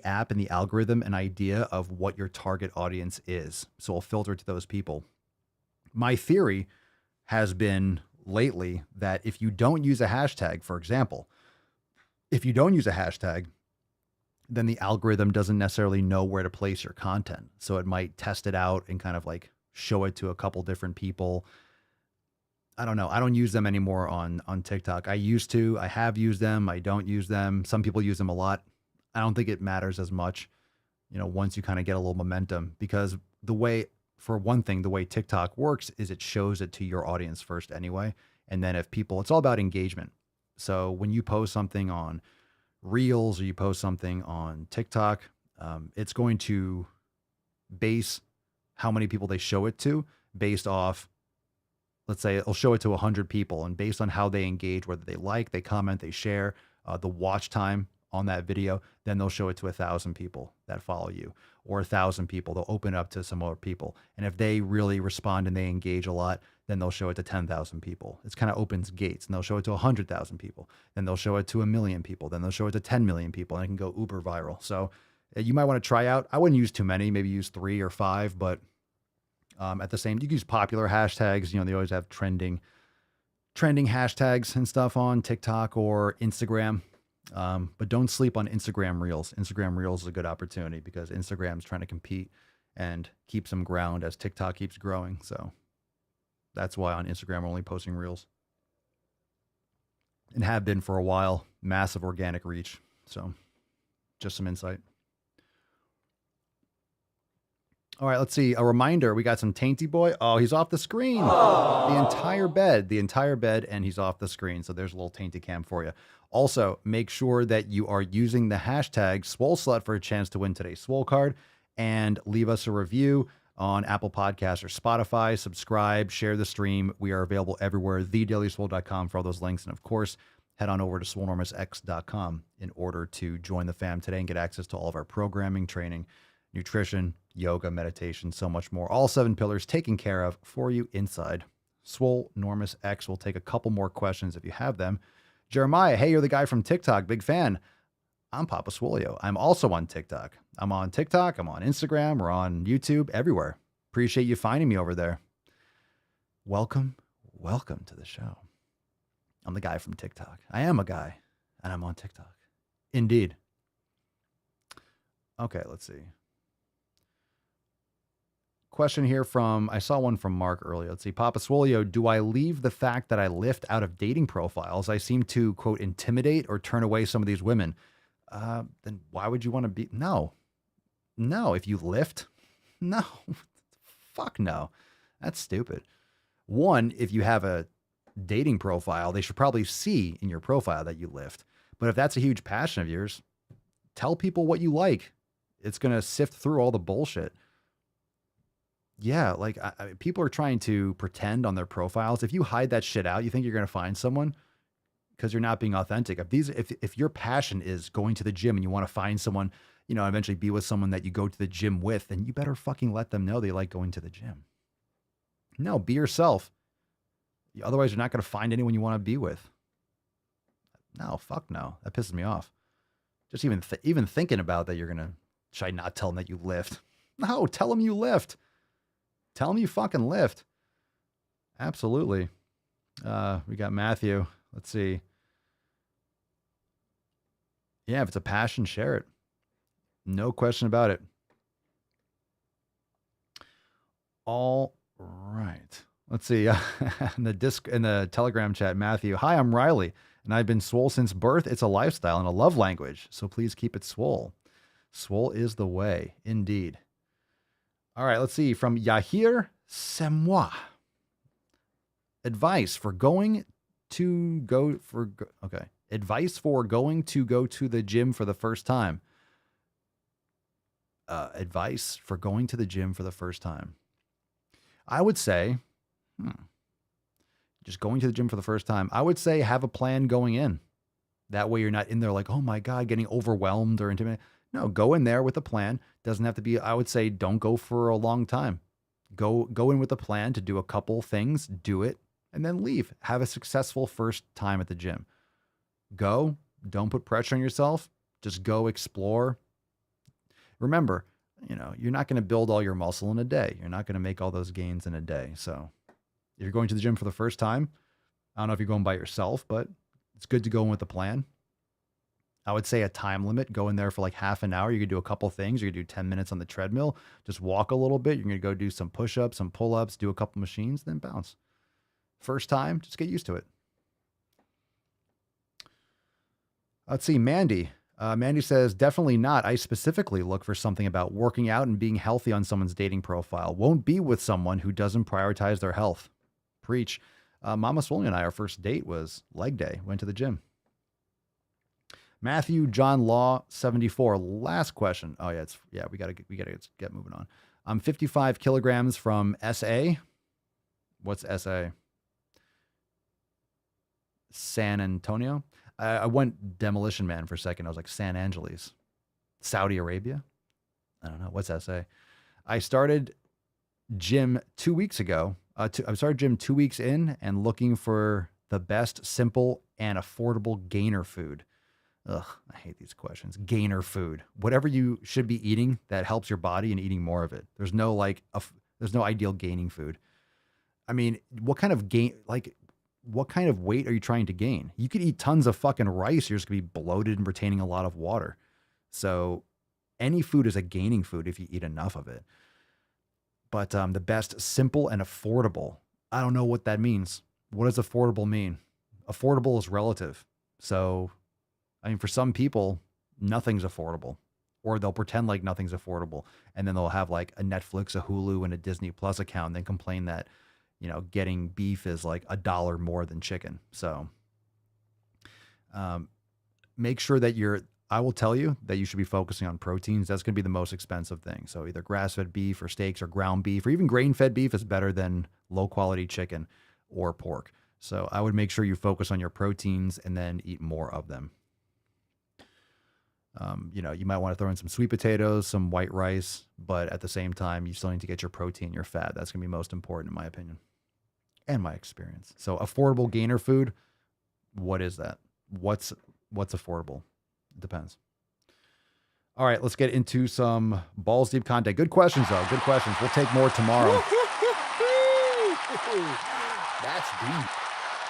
app and the algorithm an idea of what your target audience is. So it'll filter to those people. My theory has been lately that if you don't use a hashtag, for example, if you don't use a hashtag, then the algorithm doesn't necessarily know where to place your content. So it might test it out and kind of like show it to a couple different people. I don't know. I don't use them anymore on TikTok. I used to. I have used them. I don't use them. Some people use them a lot. I don't think it matters as much, once you kind of get a little momentum, because for one thing, the way TikTok works is it shows it to your audience first anyway. And then it's all about engagement. So when you post something on Reels or you post something on TikTok, it's going to base how many people they show it to based off, let's say it'll show it to 100 people, and based on how they engage, whether they like, they comment, they share, the watch time on that video, then they'll show it to 1,000 people that follow you, or 1,000 people. They'll open up to some other people. And if they really respond and they engage a lot, then they'll show it to 10,000 people. It's kind of opens gates, and they'll show it to 100,000 people. Then they'll show it to 1 million people. Then they'll show it to 10 million people, and it can go uber viral. So you might want to try out. I wouldn't use too many, maybe use 3 or 5, but at the same, you can use popular hashtags. They always have trending hashtags and stuff on TikTok or Instagram. But don't sleep on Instagram Reels. Instagram Reels is a good opportunity because Instagram's trying to compete and keep some ground as TikTok keeps growing. So that's why on Instagram we're only posting Reels, and have been for a while. Massive organic reach. So just some insight. All right, let's see. A reminder, we got some Tainty Boy. Oh, he's off the screen. Aww. The entire bed, and he's off the screen. So there's a little Tainty Cam for you. Also, make sure that you are using the hashtag SwoleSlut for a chance to win today's Swole card, and leave us a review on Apple Podcasts or Spotify. Subscribe, share the stream. We are available everywhere. TheDailySwole.com for all those links. And of course, head on over to SwoleNormousX.com in order to join the fam today and get access to all of our programming, training, nutrition, yoga, meditation, so much more. All 7 pillars taken care of for you inside. Swole Normous X will take a couple more questions if you have them. Jeremiah, hey, you're the guy from TikTok. Big fan. I'm Papa Swolio. I'm also on TikTok. I'm on TikTok. I'm on Instagram. We're on YouTube, everywhere. Appreciate you finding me over there. Welcome to the show. I'm the guy from TikTok. I am a guy, and I'm on TikTok. Indeed. Okay, let's see. Question here I saw one from Mark earlier. Let's see. Papa Swolio, do I leave the fact that I lift out of dating profiles? I seem to, quote, intimidate or turn away some of these women. Then why would you want to be? No. If you lift, no. Fuck no. That's stupid. One, if you have a dating profile, they should probably see in your profile that you lift. But if that's a huge passion of yours, tell people what you like. It's going to sift through all the bullshit. Yeah, like people are trying to pretend on their profiles. If you hide that shit out, you think you're going to find someone because you're not being authentic. If your passion is going to the gym and you want to find someone, eventually be with someone that you go to the gym with, then you better fucking let them know they like going to the gym. No, be yourself. Otherwise, you're not going to find anyone you want to be with. No, fuck no. That pisses me off. Just even thinking about that, should I not tell them that you lift? No, tell them you lift. Tell them you fucking lift. Absolutely. We got Matthew. Let's see. Yeah, if it's a passion, share it. No question about it. All right. Let's see. In the Telegram chat, Matthew. Hi, I'm Riley, and I've been swole since birth. It's a lifestyle and a love language, so please keep it swole. Swole is the way, indeed. All right, let's see. From Yahir Semois. Advice for going to go to the gym for the first time. Advice for going to the gym for the first time. I would say, just going to the gym for the first time. I would say have a plan going in. That way you're not in there like, oh my God, getting overwhelmed or intimidated. No, go in there with a plan. Doesn't have to be, I would say, don't go for a long time. Go in with a plan to do a couple things, do it, and then leave. Have a successful first time at the gym. Go, Don't put pressure on yourself. Just go explore. Remember, you're not going to build all your muscle in a day. You're not going to make all those gains in a day. So if you're going to the gym for the first time, I don't know if you're going by yourself, but it's good to go in with a plan. I would say a time limit. Go in there for like half an hour. You could do a couple things. You could do 10 minutes on the treadmill. Just walk a little bit. You're going to go do some push-ups, some pull-ups, do a couple machines, then bounce. First time, just get used to it. Let's see, Mandy. Mandy says, definitely not. I specifically look for something about working out and being healthy on someone's dating profile. Won't be with someone who doesn't prioritize their health. Preach. Mama Swole and I, our first date was leg day. Went to the gym. Matthew John Law 74. Last question. Oh yeah, we gotta get moving on. I'm 55 kilograms from SA. What's SA? San Antonio. I went Demolition Man for a second. I was like San Angeles, Saudi Arabia. I don't know. What's SA? I started gym 2 weeks ago. I started gym 2 weeks in and looking for the best, simple, and affordable gainer food. Ugh, I hate these questions. Gainer food. Whatever you should be eating that helps your body and eating more of it. There's no there's no ideal gaining food. I mean, what kind of weight are you trying to gain? You could eat tons of fucking rice. You're just gonna be bloated and retaining a lot of water. So any food is a gaining food if you eat enough of it. But the best, simple and affordable. I don't know what that means. What does affordable mean? Affordable is relative. So, I mean, for some people, nothing's affordable, or they'll pretend like nothing's affordable. And then they'll have like a Netflix, a Hulu, and a Disney Plus account, and then complain that, getting beef is like $1 more than chicken. So, make sure that I will tell you that you should be focusing on proteins. That's going to be the most expensive thing. So either grass-fed beef or steaks or ground beef or even grain-fed beef is better than low-quality chicken or pork. So I would make sure you focus on your proteins and then eat more of them. You might want to throw in some sweet potatoes, some white rice, but at the same time, you still need to get your protein, your fat. That's going to be most important in my opinion and my experience. So affordable gainer food, what is that? What's affordable? Depends. All right, let's get into some balls deep content. Good questions, though. Good questions. We'll take more tomorrow. That's deep.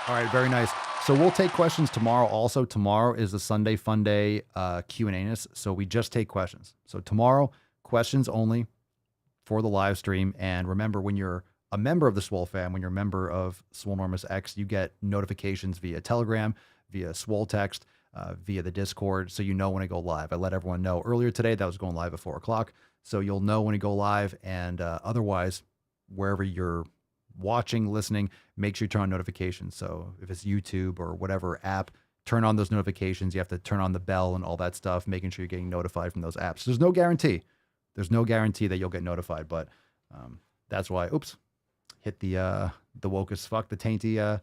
All right, very nice. So we'll take questions tomorrow. Also, tomorrow is the Sunday Fun Day Q&A. So we just take questions. So tomorrow, questions only for the live stream. And remember, when you're a member of the SwoleFam, when you're a member of Swolenormous X, you get notifications via Telegram, via Swole text, via the Discord, so you know when I go live. I let everyone know earlier today that I was going live at 4 o'clock, so you'll know when I go live. And otherwise, wherever you're watching, listening, make sure you turn on notifications. So if it's YouTube or whatever app, turn on those notifications. You have to turn on the bell and all that stuff, making sure you're getting notified from those apps. There's no guarantee. There's no guarantee that you'll get notified, but that's why. Oops, hit the woke as fuck, the tainty,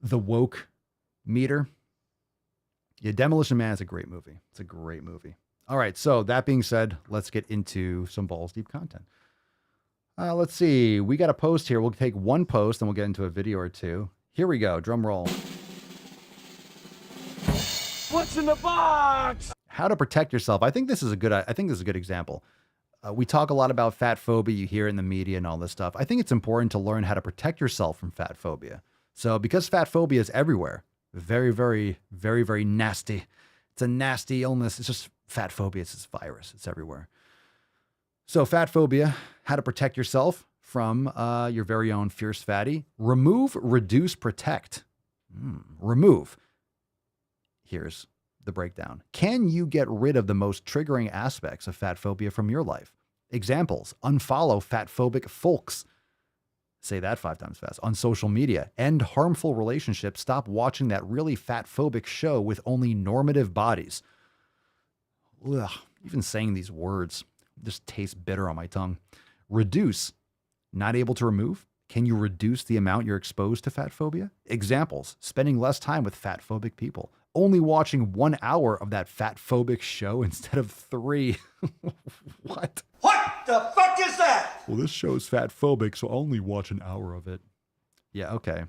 the woke meter. Yeah, Demolition Man is a great movie. It's a great movie. All right, so that being said, let's get into some balls deep content. Let's see. We got a post here. We'll take one post and we'll get into a video or two. Here we go. Drum roll. What's in the box? How to protect yourself. I think this is a good example. We talk a lot about fat phobia. You hear it in the media and all this stuff. I think it's important to learn how to protect yourself from fat phobia. So because fat phobia is everywhere, very, very, very, very nasty. It's a nasty illness. It's just fat phobia. It's this virus. It's everywhere. So fat phobia, how to protect yourself from your very own fierce fatty. Remove, reduce, protect. Remove. Here's the breakdown. Can you get rid of the most triggering aspects of fat phobia from your life? Examples: unfollow fat phobic folks. Say that 5 times fast. On social media. End harmful relationships. Stop watching that really fat phobic show with only normative bodies. Ugh, even saying these words just tastes bitter on my tongue. Reduce. Not able to remove? Can you reduce the amount you're exposed to fat phobia? Examples: spending less time with fat phobic people. Only watching 1 hour of that fat phobic show instead of 3. What? What the fuck is that? Well, this show's fat phobic, so I'll only watch an hour of it. Yeah, okay.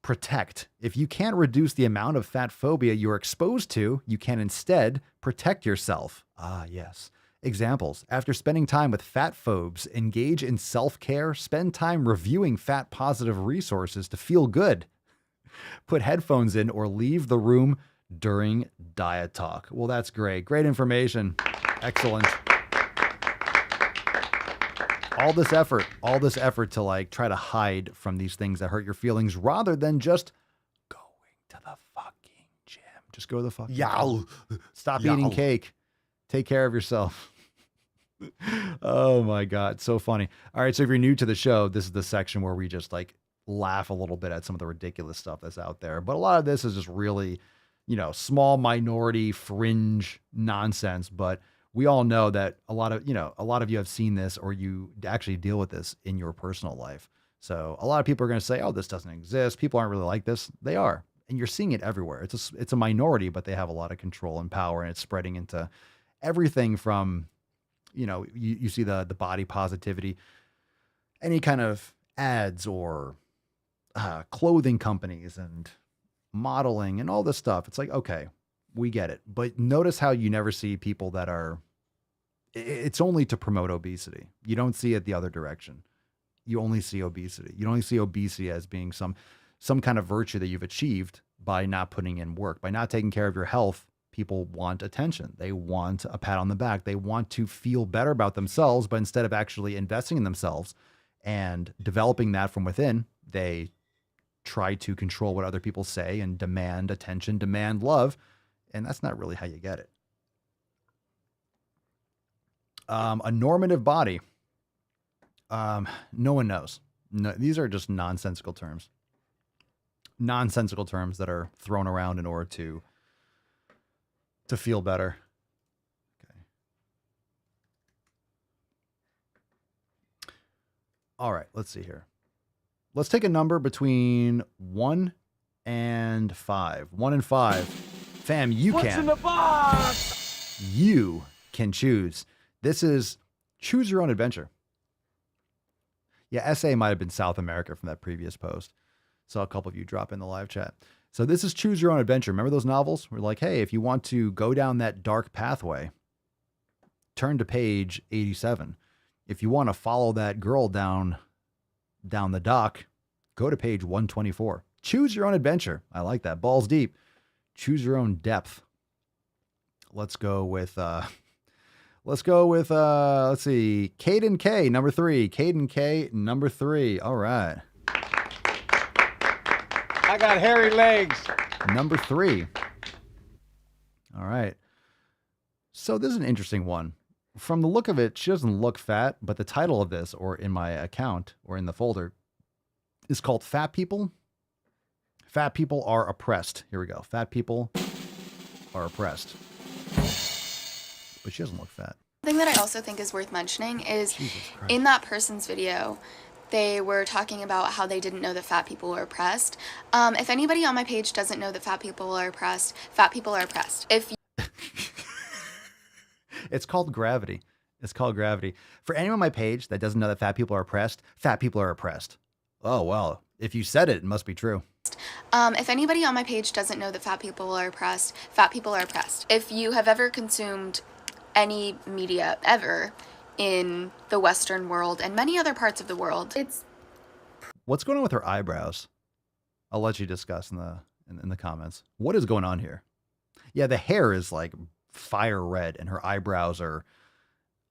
protect. If you can't reduce the amount of fat phobia you're exposed to, you can instead protect yourself. Ah, yes. Examples. After spending time with fat phobes, engage in self-care, spend time reviewing fat positive resources to feel good. Put headphones in or leave the room during diet talk. Well, that's great. Great information. Excellent. All this effort to like try to hide from these things that hurt your feelings rather than just going to the fucking gym. Just go to the fucking gym. Stop eating cake. Take care of yourself. Oh my God. So funny. All right. So if you're new to the show, this is the section where we just like laugh a little bit at some of the ridiculous stuff that's out there. But a lot of this is just really, small minority fringe nonsense. But we all know that a lot of you have seen this or you actually deal with this in your personal life. So a lot of people are going to say, oh, this doesn't exist. People aren't really like this. They are. And you're seeing it everywhere. It's a minority, but they have a lot of control and power, and it's spreading into everything from, you see the body positivity, any kind of ads or clothing companies and modeling and all this stuff. It's like, okay, we get it. But notice how you never see people that it's only to promote obesity. You don't see it the other direction. You only see obesity. You only see obesity as being some kind of virtue that you've achieved by not putting in work, by not taking care of your health. People want attention. They want a pat on the back. They want to feel better about themselves, but instead of actually investing in themselves and developing that from within, they try to control what other people say and demand attention, demand love. And that's not really how you get it. A normative body. No one knows. No, these are just nonsensical terms. Nonsensical terms that are thrown around in order to feel better. Okay. All right, let's see here. Let's take a number between 1 and 5. 1 and 5. Fam, you What's can. in the box? You can choose. This is choose your own adventure. Yeah, SA might have been South America from that previous post. Saw a couple of you drop in the live chat. So this is choose your own adventure. Remember those novels? We're like, hey, if you want to go down that dark pathway, turn to page 87. If you want to follow that girl down the dock, go to page 124. Choose your own adventure. I like that. Balls deep. Choose your own depth. Let's go with let's see, Caden K, number 3. Caden K, number 3. All right. I got hairy legs. Number 3. All right. So this is an interesting one. From the look of it, she doesn't look fat, but the title of this, or in my account, or in the folder, is called Fat People. Fat people are oppressed. Here we go. Fat people are oppressed. But she doesn't look fat. Thing that I also think is worth mentioning is in that person's video, they were talking about how they didn't know that fat people were oppressed. If anybody on my page doesn't know that fat people are oppressed, fat people are oppressed. It's called gravity. It's called gravity. For anyone on my page that doesn't know that fat people are oppressed, fat people are oppressed. Oh, well, if you said it, it must be true. If anybody on my page doesn't know that fat people are oppressed, fat people are oppressed. If you have ever consumed any media ever in the Western world and many other parts of the world, What's going on with her eyebrows? I'll let you discuss in the comments. What is going on here? Yeah, the hair is like fire red and her eyebrows are,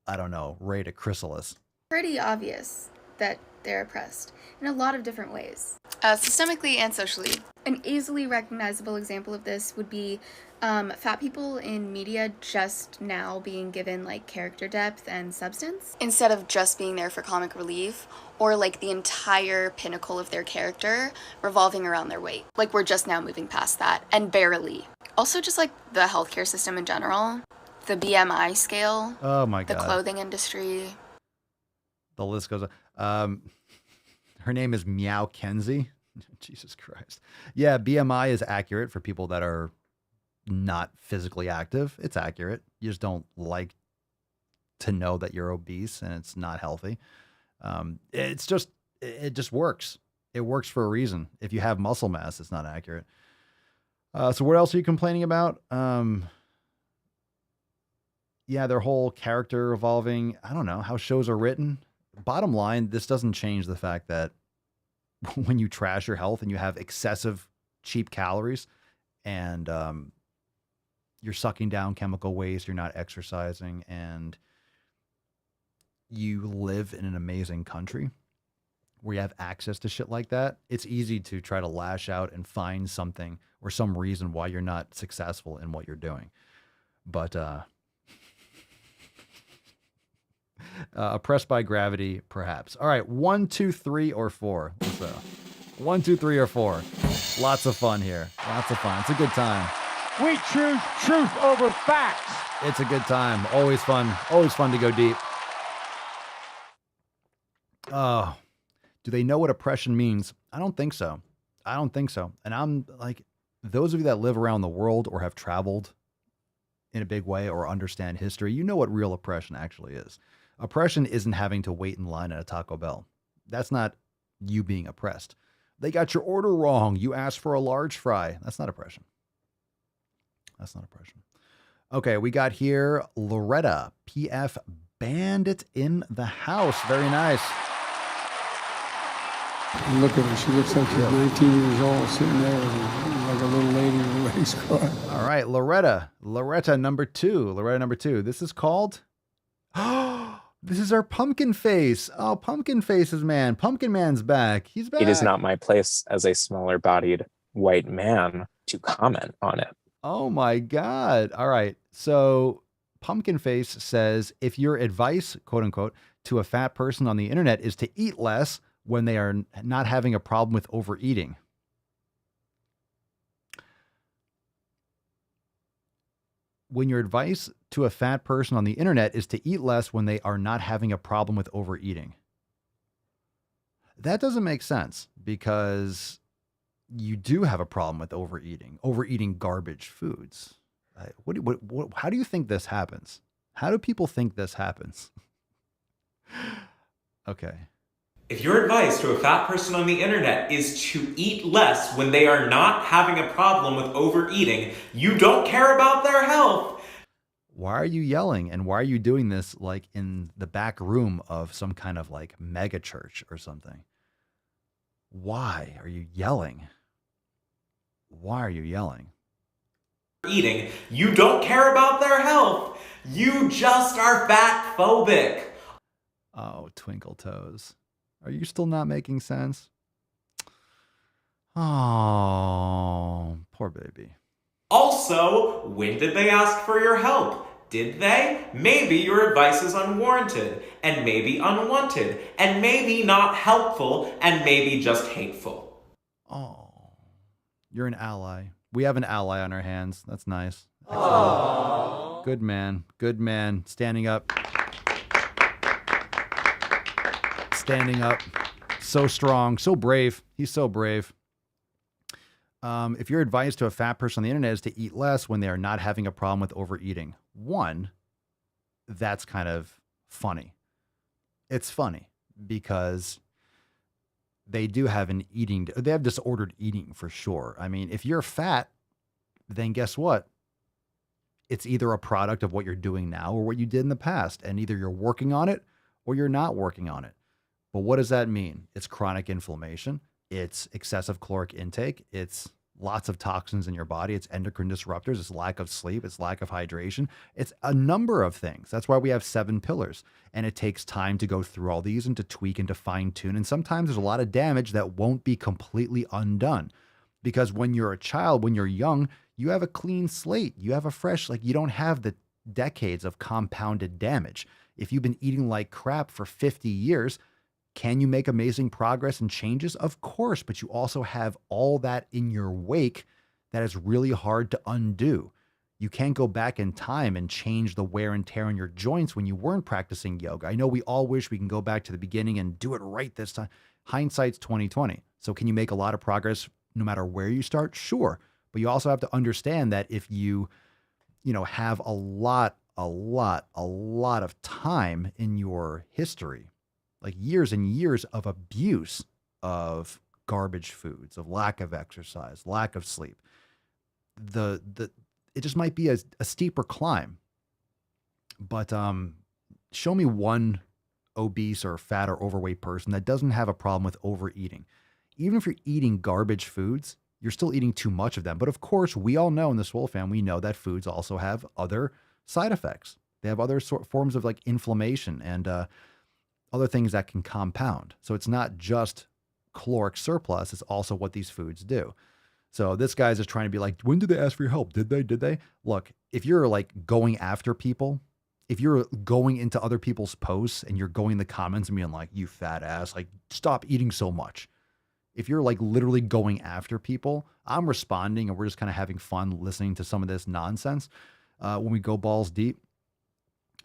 I don't know, ready to chrysalis. pretty obvious that they're oppressed in a lot of different ways, systemically and socially. An easily recognizable example of this would be fat people in media just now being given like character depth and substance instead of just being there for comic relief, or like the entire pinnacle of their character revolving around their weight. Like we're just now moving past that, and barely. Also just like the healthcare system in general, the BMI scale, oh my God, the clothing industry. The list goes on. Her name is Meow Kenzie. Jesus Christ. Yeah, BMI is accurate for people that are not physically active. It's accurate. You just don't like to know that you're obese and it's not healthy. It just works. It works for a reason. If you have muscle mass, it's not accurate. So what else are you complaining about? Yeah, their whole character evolving. I don't know how shows are written. Bottom line, this doesn't change the fact that when you trash your health and you have excessive cheap calories and you're sucking down chemical waste, you're not exercising, and you live in an amazing country where you have access to shit like that, it's easy to try to lash out and find something or some reason why you're not successful in what you're doing. But oppressed by gravity, perhaps. All right, 1, 2, 3, or 4. Let's 1, 2, 3, or 4. Lots of fun here. Lots of fun. It's a good time. We choose truth over facts. It's a good time. Always fun. Always fun to go deep. Oh, do they know what oppression means? I don't think so. I don't think so. And I'm like, those of you that live around the world or have traveled in a big way or understand history, you know what real oppression actually is. Oppression isn't having to wait in line at a Taco Bell. That's not you being oppressed. They got your order wrong. You asked for a large fry. That's not oppression. That's not oppression. Okay, we got here Loretta, PF Bandit in the house. Very nice. Look at her. She looks like she's 19 years old, sitting there like a little lady with a race car. All right, Loretta number 2. Loretta number 2. This is called... This is our Pumpkin Face. Oh, Pumpkin Faces, man. Pumpkin Man's back. He's back. It is not my place as a smaller bodied white man to comment on it. Oh my God. All right. So Pumpkin Face says, if your advice, quote unquote, to a fat person on the internet is to eat less when they are not having a problem with overeating. When your advice to a fat person on the internet is to eat less when they are not having a problem with overeating. That doesn't make sense because you do have a problem with overeating garbage foods. How do you think this happens? How do people think this happens? Okay. If your advice to a fat person on the internet is to eat less when they are not having a problem with overeating, you don't care about their health. Why are you yelling? And why are you doing this like in the back room of some kind of like mega church or something? Why are you yelling? Why are you yelling? Eating, you don't care about their health. You just are fat phobic. Oh, Twinkle Toes. Are you still not making sense? Oh, poor baby. Also, when did they ask for your help? Did they? Maybe your advice is unwarranted, and maybe unwanted, and maybe not helpful, and maybe just hateful. Oh, you're an ally. We have an ally on our hands. That's nice. Aww. Good man. Good man. Standing up. Standing up. So strong. So brave. He's so brave. If your advice to a fat person on the internet is to eat less when they are not having a problem with overeating, one, that's kind of funny. It's funny because they do have they have disordered eating for sure. I mean, if you're fat, then guess what? It's either a product of what you're doing now or what you did in the past. And either you're working on it or you're not working on it. But what does that mean? It's chronic inflammation. It's excessive caloric intake. It's lots of toxins in your body. It's endocrine disruptors. It's lack of sleep. It's lack of hydration. It's a number of things. That's why we have 7 pillars. And it takes time to go through all these and to tweak and to fine tune. And sometimes there's a lot of damage that won't be completely undone. Because when you're a child, when you're young, you have a clean slate. You have a fresh, you don't have the decades of compounded damage. If you've been eating like crap for 50 years, can you make amazing progress and changes? Of course, but you also have all that in your wake that is really hard to undo. You can't go back in time and change the wear and tear on your joints when you weren't practicing yoga. I know we all wish we can go back to the beginning and do it right this time. Hindsight's 2020. So can you make a lot of progress no matter where you start? Sure. But you also have to understand that if you have a lot of time in your history, like years and years of abuse, of garbage foods, of lack of exercise, lack of sleep, it just might be a steeper climb. But show me one obese or fat or overweight person that doesn't have a problem with overeating. Even if you're eating garbage foods, you're still eating too much of them. But of course, we all know in the SwoleFam, we know that foods also have other side effects. They have other forms of like inflammation and other things that can compound. So it's not just caloric surplus, it's also what these foods do. So this guy's just trying to be like, when did they ask for your help? Did they? Look, if you're like going after people, if you're going into other people's posts and you're going in the comments and being like, you fat ass, like stop eating so much. If you're like literally going after people, I'm responding and we're just kind of having fun listening to some of this nonsense when we go balls deep.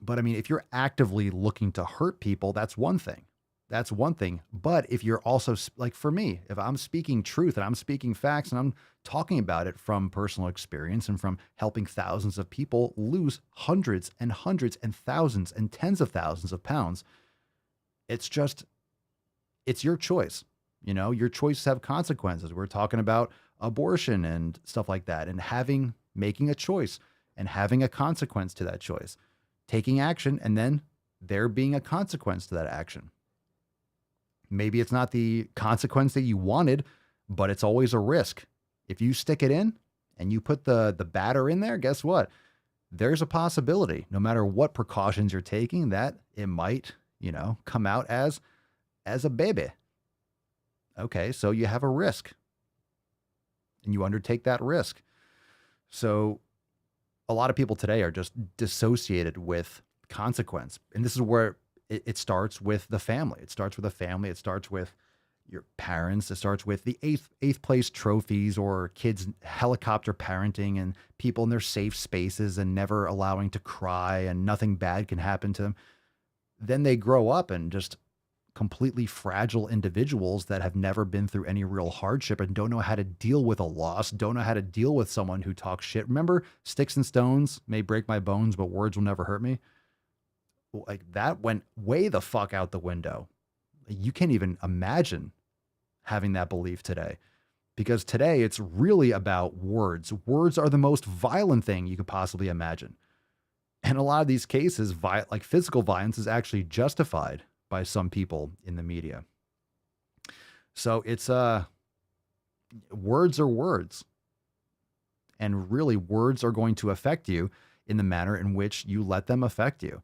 But I mean, if you're actively looking to hurt people, that's one thing. That's one thing. But if you're also like, for me, if I'm speaking truth and I'm speaking facts and I'm talking about it from personal experience and from helping thousands of people lose hundreds and thousands and tens of thousands of pounds, it's your choice. You know, your choices have consequences. We're talking about abortion and stuff like that, and making a choice and having a consequence to that choice, taking action, and then there being a consequence to that action. Maybe it's not the consequence that you wanted, but it's always a risk. If you stick it in and you put the batter in there, guess what? There's a possibility, no matter what precautions you're taking, that it might, come out as a baby. Okay, so you have a risk and you undertake that risk. So a lot of people today are just dissociated with consequence. And this is where it starts with the family. It starts with a family. It starts with your parents. It starts with the eighth place trophies, or kids helicopter parenting and people in their safe spaces and never allowing to cry and nothing bad can happen to them. Then they grow up and just completely fragile individuals that have never been through any real hardship and don't know how to deal with a loss, don't know how to deal with someone who talks shit. Remember, sticks and stones may break my bones, but words will never hurt me. Like, that went way the fuck out the window. You can't even imagine having that belief today, because today it's really about words. Words are the most violent thing you could possibly imagine. And a lot of these cases, like physical violence, is actually justified by some people in the media. So it's words are words. And really, words are going to affect you in the manner in which you let them affect you.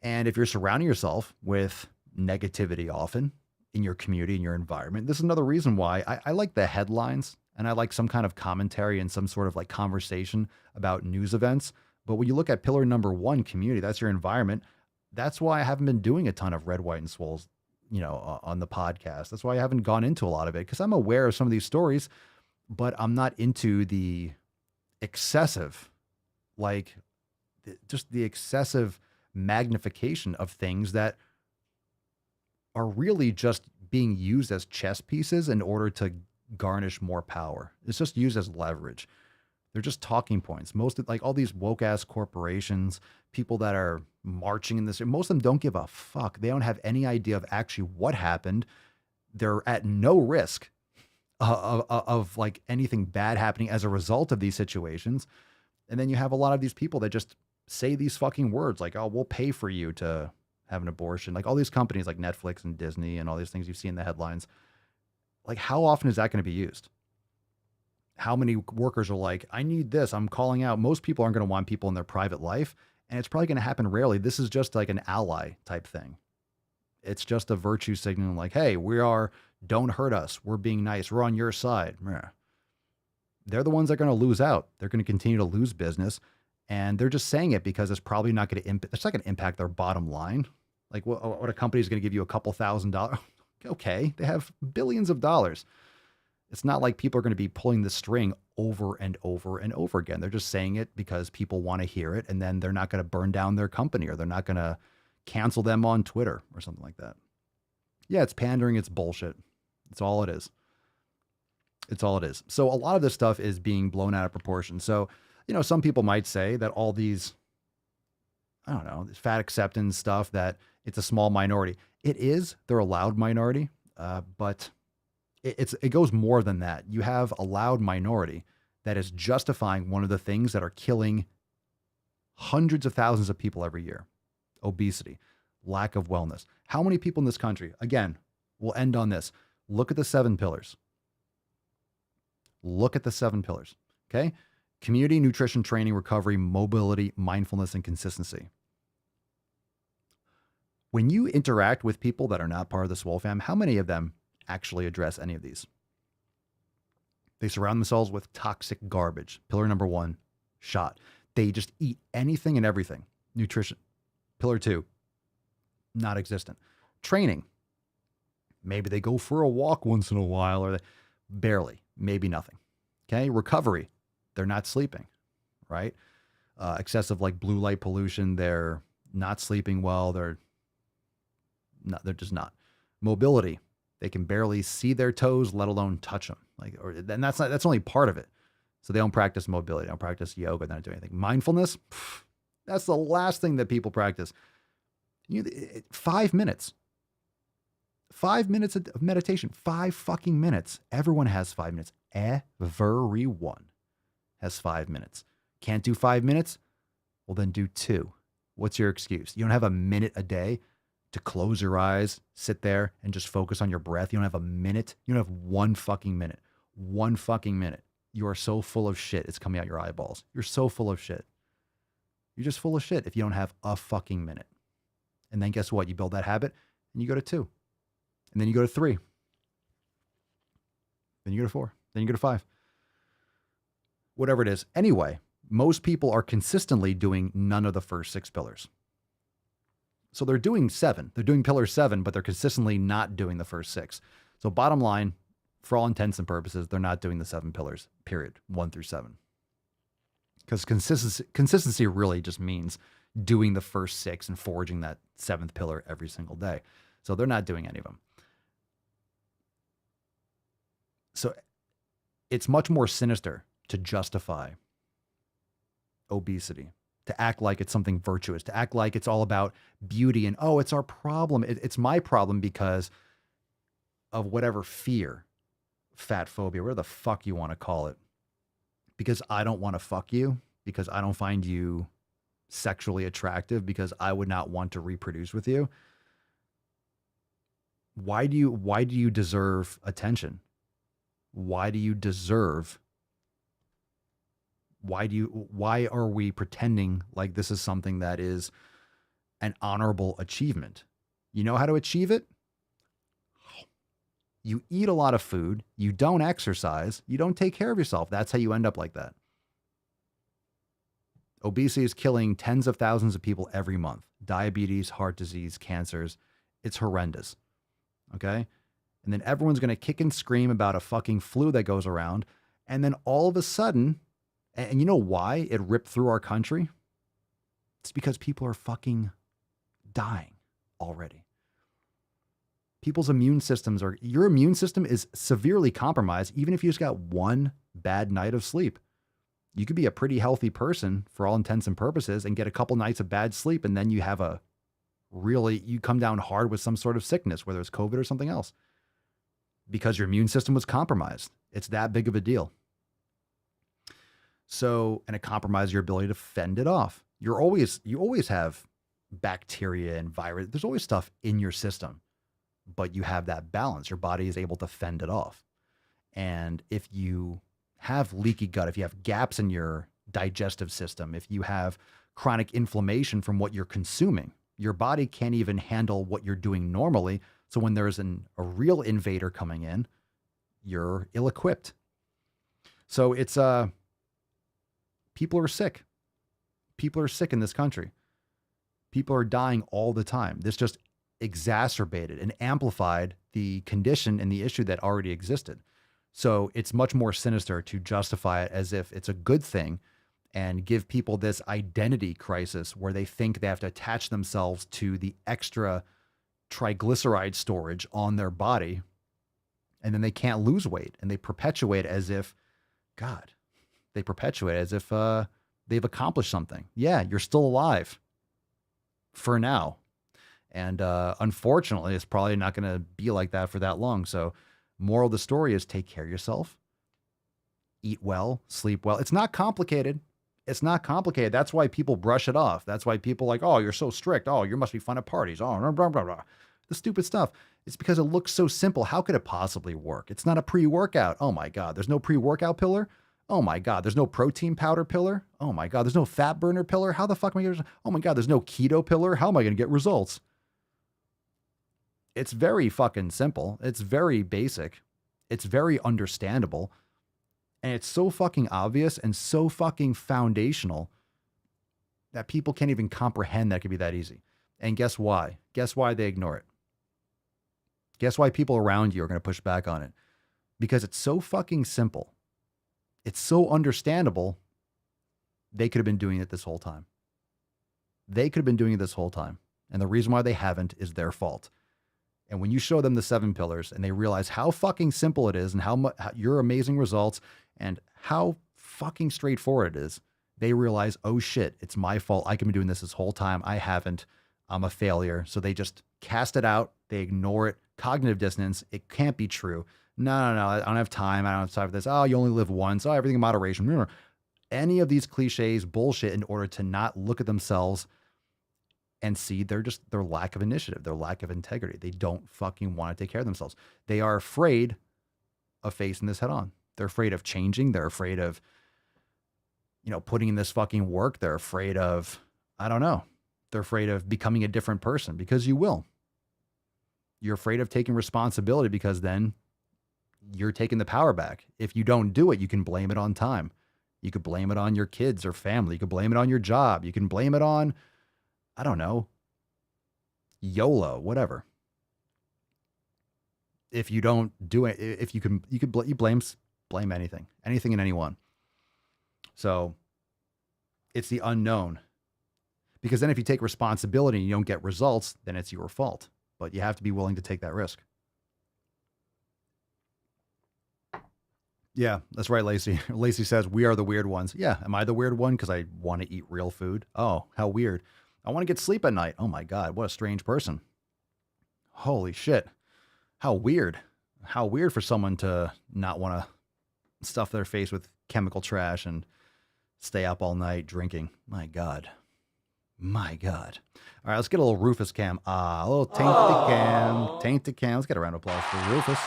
And if you're surrounding yourself with negativity often in your community, in your environment, this is another reason why I like the headlines and I like some kind of commentary and some sort of like conversation about news events. But when you look at pillar number one, community, that's your environment. That's why I haven't been doing a ton of Red, White, and Swoles, on the podcast. That's why I haven't gone into a lot of it, because I'm aware of some of these stories, but I'm not into the excessive, just the excessive magnification of things that are really just being used as chess pieces in order to garnish more power. It's just used as leverage. They're just talking points. Most like all these woke ass corporations, people that are marching in this, most of them don't give a fuck. They don't have any idea of actually what happened. They're at no risk of like anything bad happening as a result of these situations. And then you have a lot of these people that just say these fucking words like, oh, we'll pay for you to have an abortion. Like all these companies like Netflix and Disney and all these things you see in the headlines. Like, how often is that going to be used? How many workers are like, I need this, I'm calling out. Most people aren't going to want people in their private life, and it's probably going to happen rarely. This is just like an ally type thing. It's just a virtue signal like, hey, don't hurt us. We're being nice. We're on your side. They're the ones that are going to lose out. They're going to continue to lose business. And they're just saying it because it's probably not going to it's not going to impact their bottom line. Like what a company is going to give you a couple $1,000. Okay. They have billions of dollars. It's not like people are going to be pulling the string over and over and over again. They're just saying it because people want to hear it. And then they're not going to burn down their company, or they're not going to cancel them on Twitter or something like that. Yeah, it's pandering. It's bullshit. It's all it is. It's all it is. So a lot of this stuff is being blown out of proportion. So, some people might say that all these, I don't know, this fat acceptance stuff, that it's a small minority. It is. They're a loud minority. But it goes more than that. You have a loud minority that is justifying one of the things that are killing hundreds of thousands of people every year: obesity, lack of wellness. How many people in this country, again, we'll end on this. Look at the 7 pillars. Look at the 7 pillars. Okay. Community, nutrition, training, recovery, mobility, mindfulness, and consistency. When you interact with people that are not part of the SwoleFam, how many of them actually address any of these? They surround themselves with toxic garbage. Pillar number 1, shot. They just eat anything and everything. Nutrition. Pillar 2, not existent. Training. Maybe they go for a walk once in a while, or barely, maybe nothing. Okay. Recovery. They're not sleeping, right? Excessive like blue light pollution. They're not sleeping well. They're just not. Mobility. They can barely see their toes, let alone touch them. And that's only part of it. So they don't practice mobility. They don't practice yoga. They don't do anything. Mindfulness. That's the last thing that people practice. 5 minutes. 5 minutes of meditation. 5 fucking minutes. Everyone has 5 minutes. Everyone has 5 minutes. Can't do 5 minutes? Well, then do 2. What's your excuse? You don't have a minute a day to close your eyes, sit there, and just focus on your breath. You don't have a minute. You don't have 1 fucking minute. 1 fucking minute. You are so full of shit. It's coming out your eyeballs. You're so full of shit. You're just full of shit if you don't have a fucking minute. And then guess what? You build that habit and you go to 2. And then you go to 3. Then you go to 4. Then you go to 5. Whatever it is. Anyway, most people are consistently doing none of the first 6 pillars. So they're doing 7. They're doing pillar 7, but they're consistently not doing the first 6. So bottom line, for all intents and purposes, they're not doing the 7 pillars, period, 1 through 7. Because consistency really just means doing the first 6 and forging that 7th pillar every single day. So they're not doing any of them. So it's much more sinister to justify obesity, to act like it's something virtuous, to act like it's all about beauty and, oh, it's our problem. It's my problem because of whatever fear, fat phobia, whatever the fuck you want to call it. Because I don't want to fuck you, because I don't find you sexually attractive, because I would not want to reproduce with you. Why do you deserve attention? Why are we pretending like this is something that is an honorable achievement? You know how to achieve it? You eat a lot of food, you don't exercise, you don't take care of yourself. That's how you end up like that. Obesity is killing tens of thousands of people every month. Diabetes, heart disease, cancers. It's horrendous. Okay? And then everyone's going to kick and scream about a fucking flu that goes around. And then all of a sudden, and you know why it ripped through our country? It's because people are fucking dying already. People's immune systems your immune system is severely compromised, even if you just got 1 bad night of sleep. You could be a pretty healthy person for all intents and purposes and get a couple nights of bad sleep, and then you have you come down hard with some sort of sickness, whether it's COVID or something else, because your immune system was compromised. It's that big of a deal. So, and it compromises your ability to fend it off. You always have bacteria and virus. There's always stuff in your system, but you have that balance. Your body is able to fend it off. And if you have leaky gut, if you have gaps in your digestive system, if you have chronic inflammation from what you're consuming, your body can't even handle what you're doing normally. So when there's a real invader coming in, you're ill-equipped. So it's people are sick. People are sick in this country. People are dying all the time. This just exacerbated and amplified the condition and the issue that already existed. So it's much more sinister to justify it as if it's a good thing and give people this identity crisis where they think they have to attach themselves to the extra triglyceride storage on their body, and then they can't lose weight, and they perpetuate as if, they've accomplished something. Yeah, you're still alive for now. And unfortunately, it's probably not going to be like that for that long. So Moral of the story is take care of yourself. Eat well, sleep well. It's not complicated. It's not complicated. That's why people brush it off. That's why people are like, oh, you're so strict. Oh, you must be fun at parties. Oh, blah, blah, blah, blah. The stupid stuff. It's because it looks so simple. How could it possibly work? It's not a pre-workout. Oh my God. There's no pre-workout pillar. Oh my God. There's no protein powder pillar. Oh my God. There's no fat burner pillar. How the fuck am I going to? Oh my God. There's no keto pillar. How am I going to get results? It's very fucking simple. It's very basic. It's very understandable. And it's so fucking obvious and so fucking foundational that people can't even comprehend that it could be that easy. And guess why? Guess why they ignore it? Guess why people around you are going to push back on it? Because it's so fucking simple. It's so understandable. They could have been doing it this whole time. They could have been doing it this whole time. And the reason why they haven't is their fault. And when you show them the 7 pillars and they realize how fucking simple it is and how your amazing results and how fucking straightforward it is, they realize, oh shit, it's my fault. I could be doing this whole time. I haven't. I'm a failure. So they just cast it out. They ignore it. Cognitive dissonance. It can't be true. No. I don't have time. I don't have time for this. Oh, you only live once. Oh, everything in moderation. Any of these cliches, bullshit, in order to not look at themselves and see their lack of initiative, their lack of integrity. They don't fucking want to take care of themselves. They are afraid of facing this head on. They're afraid of changing. They're afraid of, putting in this fucking work. They're afraid of, I don't know. They're afraid of becoming a different person because you will. You're afraid of taking responsibility because then you're taking the power back. If you don't do it, you can blame it on time. You could blame it on your kids or family. You could blame it on your job. You can blame it on, I don't know, YOLO, whatever. If you don't do it, if you blame anything and anyone. So it's the unknown, because then if you take responsibility and you don't get results, then it's your fault, but you have to be willing to take that risk. Yeah, that's right, Lacey. Lacey says, we are the weird ones. Yeah. Am I the weird one? Because I want to eat real food. Oh, how weird. I want to get sleep at night. Oh my God. What a strange person. Holy shit. How weird. How weird for someone to not want to stuff their face with chemical trash and stay up all night drinking. My God. My God. All right, let's get a little Rufus cam. A little tainted cam. Tainted cam. Let's get a round of applause for Rufus.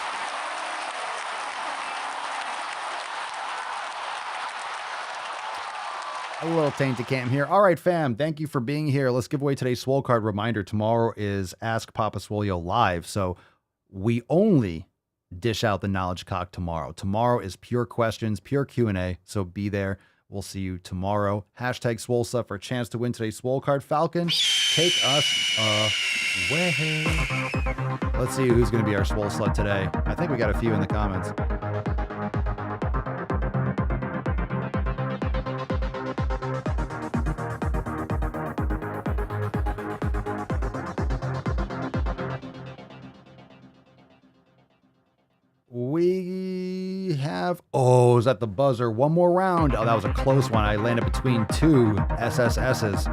A little tainted cam here. All right, fam. Thank you for being here. Let's give away today's Swole card reminder. Tomorrow is Ask Papa Swolio live. So we only dish out the knowledge cock tomorrow. Tomorrow is pure questions, pure Q&A. So be there. We'll see you tomorrow. Hashtag Swole Stuff for a chance to win today's Swole card. Falcon, take us away. Let's see who's going to be our Swole Slut today. I think we got a few in the comments. We have, is that the buzzer? One more round. Oh, that was a close one. I landed between two SSSs.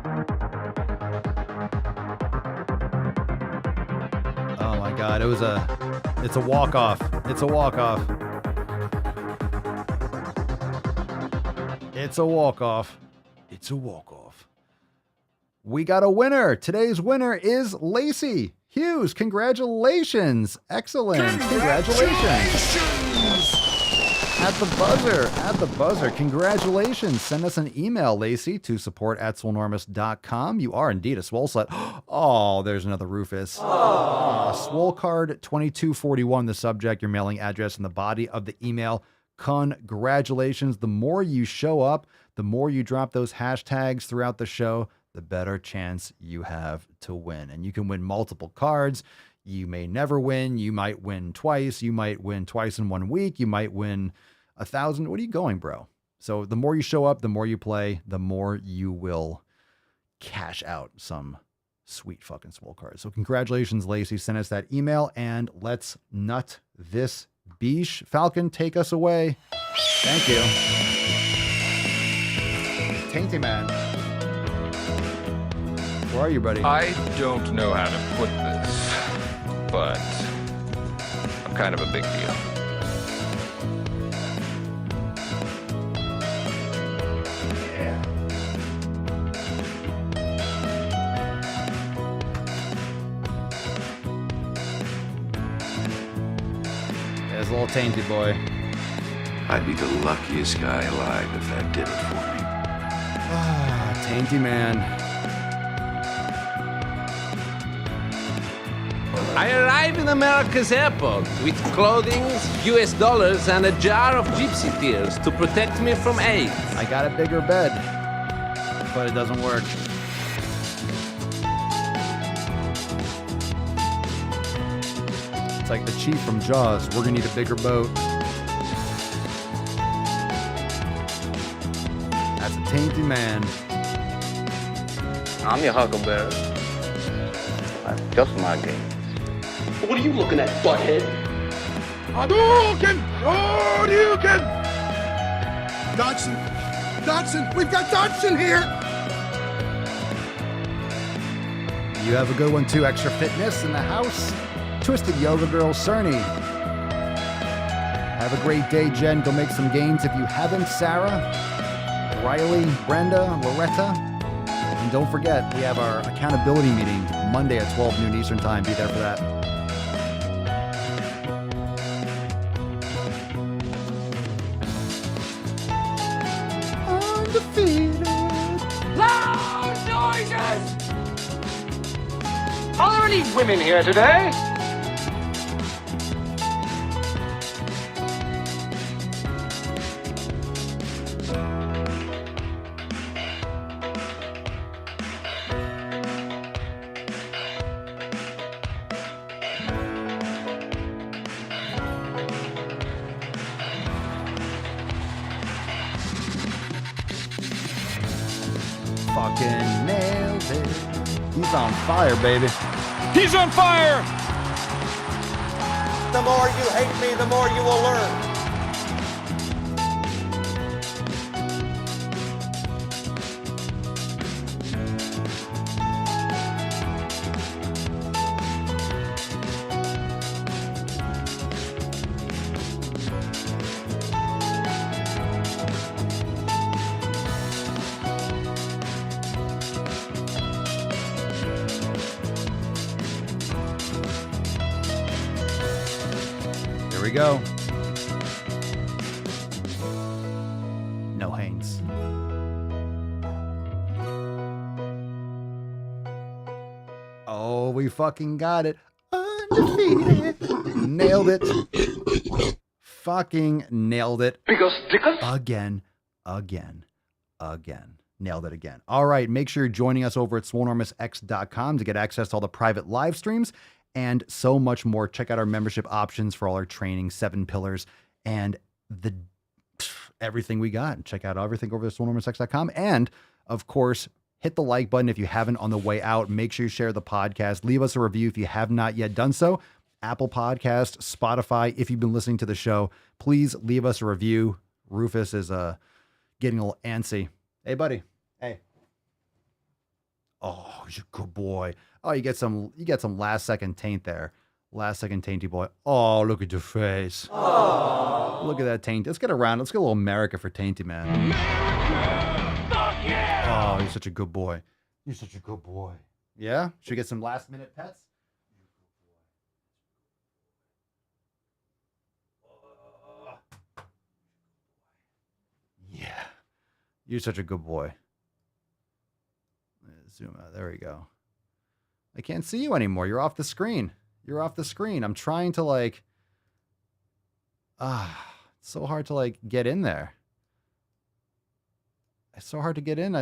Oh my God. It's a walk-off. It's a walk-off. It's a walk-off. It's a walk-off. We got a winner. Today's winner is Lacey Hughes. Congratulations. Excellent. Congratulations. At the buzzer. Congratulations. Send us an email, Lacey, to support@swolenormous.com. You are indeed a swole slut. Oh, there's another Rufus. Swole card 2241, the subject, your mailing address, and the body of the email. Congratulations. The more you show up, the more you drop those hashtags throughout the show, the better chance you have to win. And you can win multiple cards. You may never win. You might win twice. You might win twice in 1 week. You might win 1,000. What are you going, bro? So the more you show up, the more you play, the more you will cash out some sweet fucking swole cards. So congratulations, Lacey. Send us that email and let's nut this beesh. Falcon, take us away. Thank you. Tainty man. Where are you, buddy? I don't know how to put this, but I'm kind of a big deal. There's a little tainty boy. I'd be the luckiest guy alive if that did it for me. Ah, tainty man. I arrive in America's airport with clothing, US dollars, and a jar of gypsy tears to protect me from AIDS. I got a bigger bed, but it doesn't work. It's like the chief from Jaws. We're gonna need a bigger boat. That's a tainty man. I'm your huckleberry. Just my game. What are you looking at, butthead? Hadouken! Hadouken! Dodson! Dodson! We've got Dodson here! You have a good one too. Extra fitness in the house. Twisted Yoga Girl Cerny. Have a great day, Jen. Go make some gains if you haven't. Sarah, Riley, Brenda, Loretta. And don't forget, we have our accountability meeting Monday at 12 noon Eastern Time. Be there for that. Undefeated. Loud noises! Are there any women here today? Fucking nailed it. He's on fire, baby. He's on fire! The more you hate me, the more you will learn. Here we go. No Haynes. Oh, we fucking got it. Undefeated. Nailed it. Fucking nailed it. Again. Nailed it again. All right, make sure you're joining us over at SwoleNormousX.com to get access to all the private live streams and so much more. Check out our membership options for all our training, 7 pillars, and everything we got. Check out everything over at SwoleNormousX.com. And, of course, hit the like button if you haven't on the way out. Make sure you share the podcast. Leave us a review if you have not yet done so. Apple Podcast, Spotify, if you've been listening to the show, please leave us a review. Rufus is getting a little antsy. Hey, buddy. Hey. Oh, you're a good boy. Oh, you get some last second taint there. Last second tainty boy. Oh, look at your face. Oh. Look at that taint. Let's get around. Let's get a little America for tainty, man. America! Fuck yeah! Oh, you're such a good boy. You're such a good boy. Yeah? Should we get some last minute pets? Yeah. You're such a good boy. Zoom out. There we go. I can't see you anymore. You're off the screen. You're off the screen. I'm trying to it's so hard to get in there. It's so hard to get in.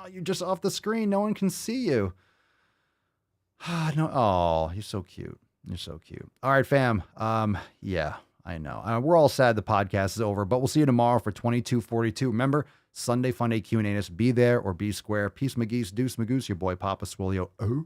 You're just off the screen. No one can see you. No. Oh, you're so cute. You're so cute. All right, fam. Yeah, I know. We're all sad the podcast is over, but we'll see you tomorrow for 2242. Remember, Sunday Funday Q&A. Be there or be square. Peace, McGeese, Deuce, Magoose, your boy Papa Swolio. Oh.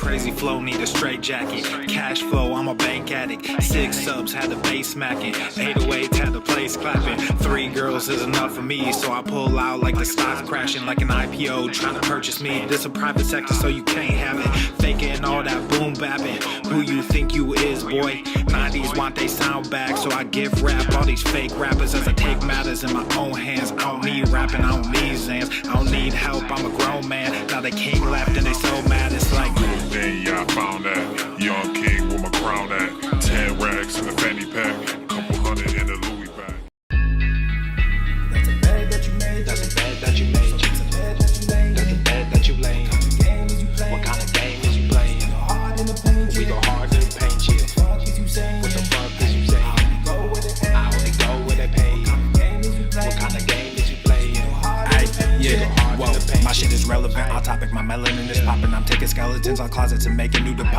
crazy flow, need a straight jacket. Cash flow, I'm a bank addict. 6 subs, had the bass smacking. 808s, had the place clapping. 3 girls is enough for me, so I pull out like the stock crashing. Like an IPO, trying to purchase me. This a private sector, so you can't have it. Faking all that boom bapping. Who you think you is, boy? 90s want they sound back, so I give rap all these fake rappers as I take matters in my own hands. I don't need rapping, I don't need Zans, I don't need help, I'm a grown man. Now they king left and they so mad, it's like then yeah, I found that young king with my crown at 10 racks in the fanny pack, couple hundred in the Louis bag. that's a bed that you made, that's a bed that you made, that's a bed that you laid. What kind of game is you playing? We go hard in the paint, yeah. What the fuck is you saying? I only go where they pay. What kind of game is you playing? Yeah, whoa, my shit is relevant. On topic, my melanin is popping. I'm taking skeletons on closets and making new deposits.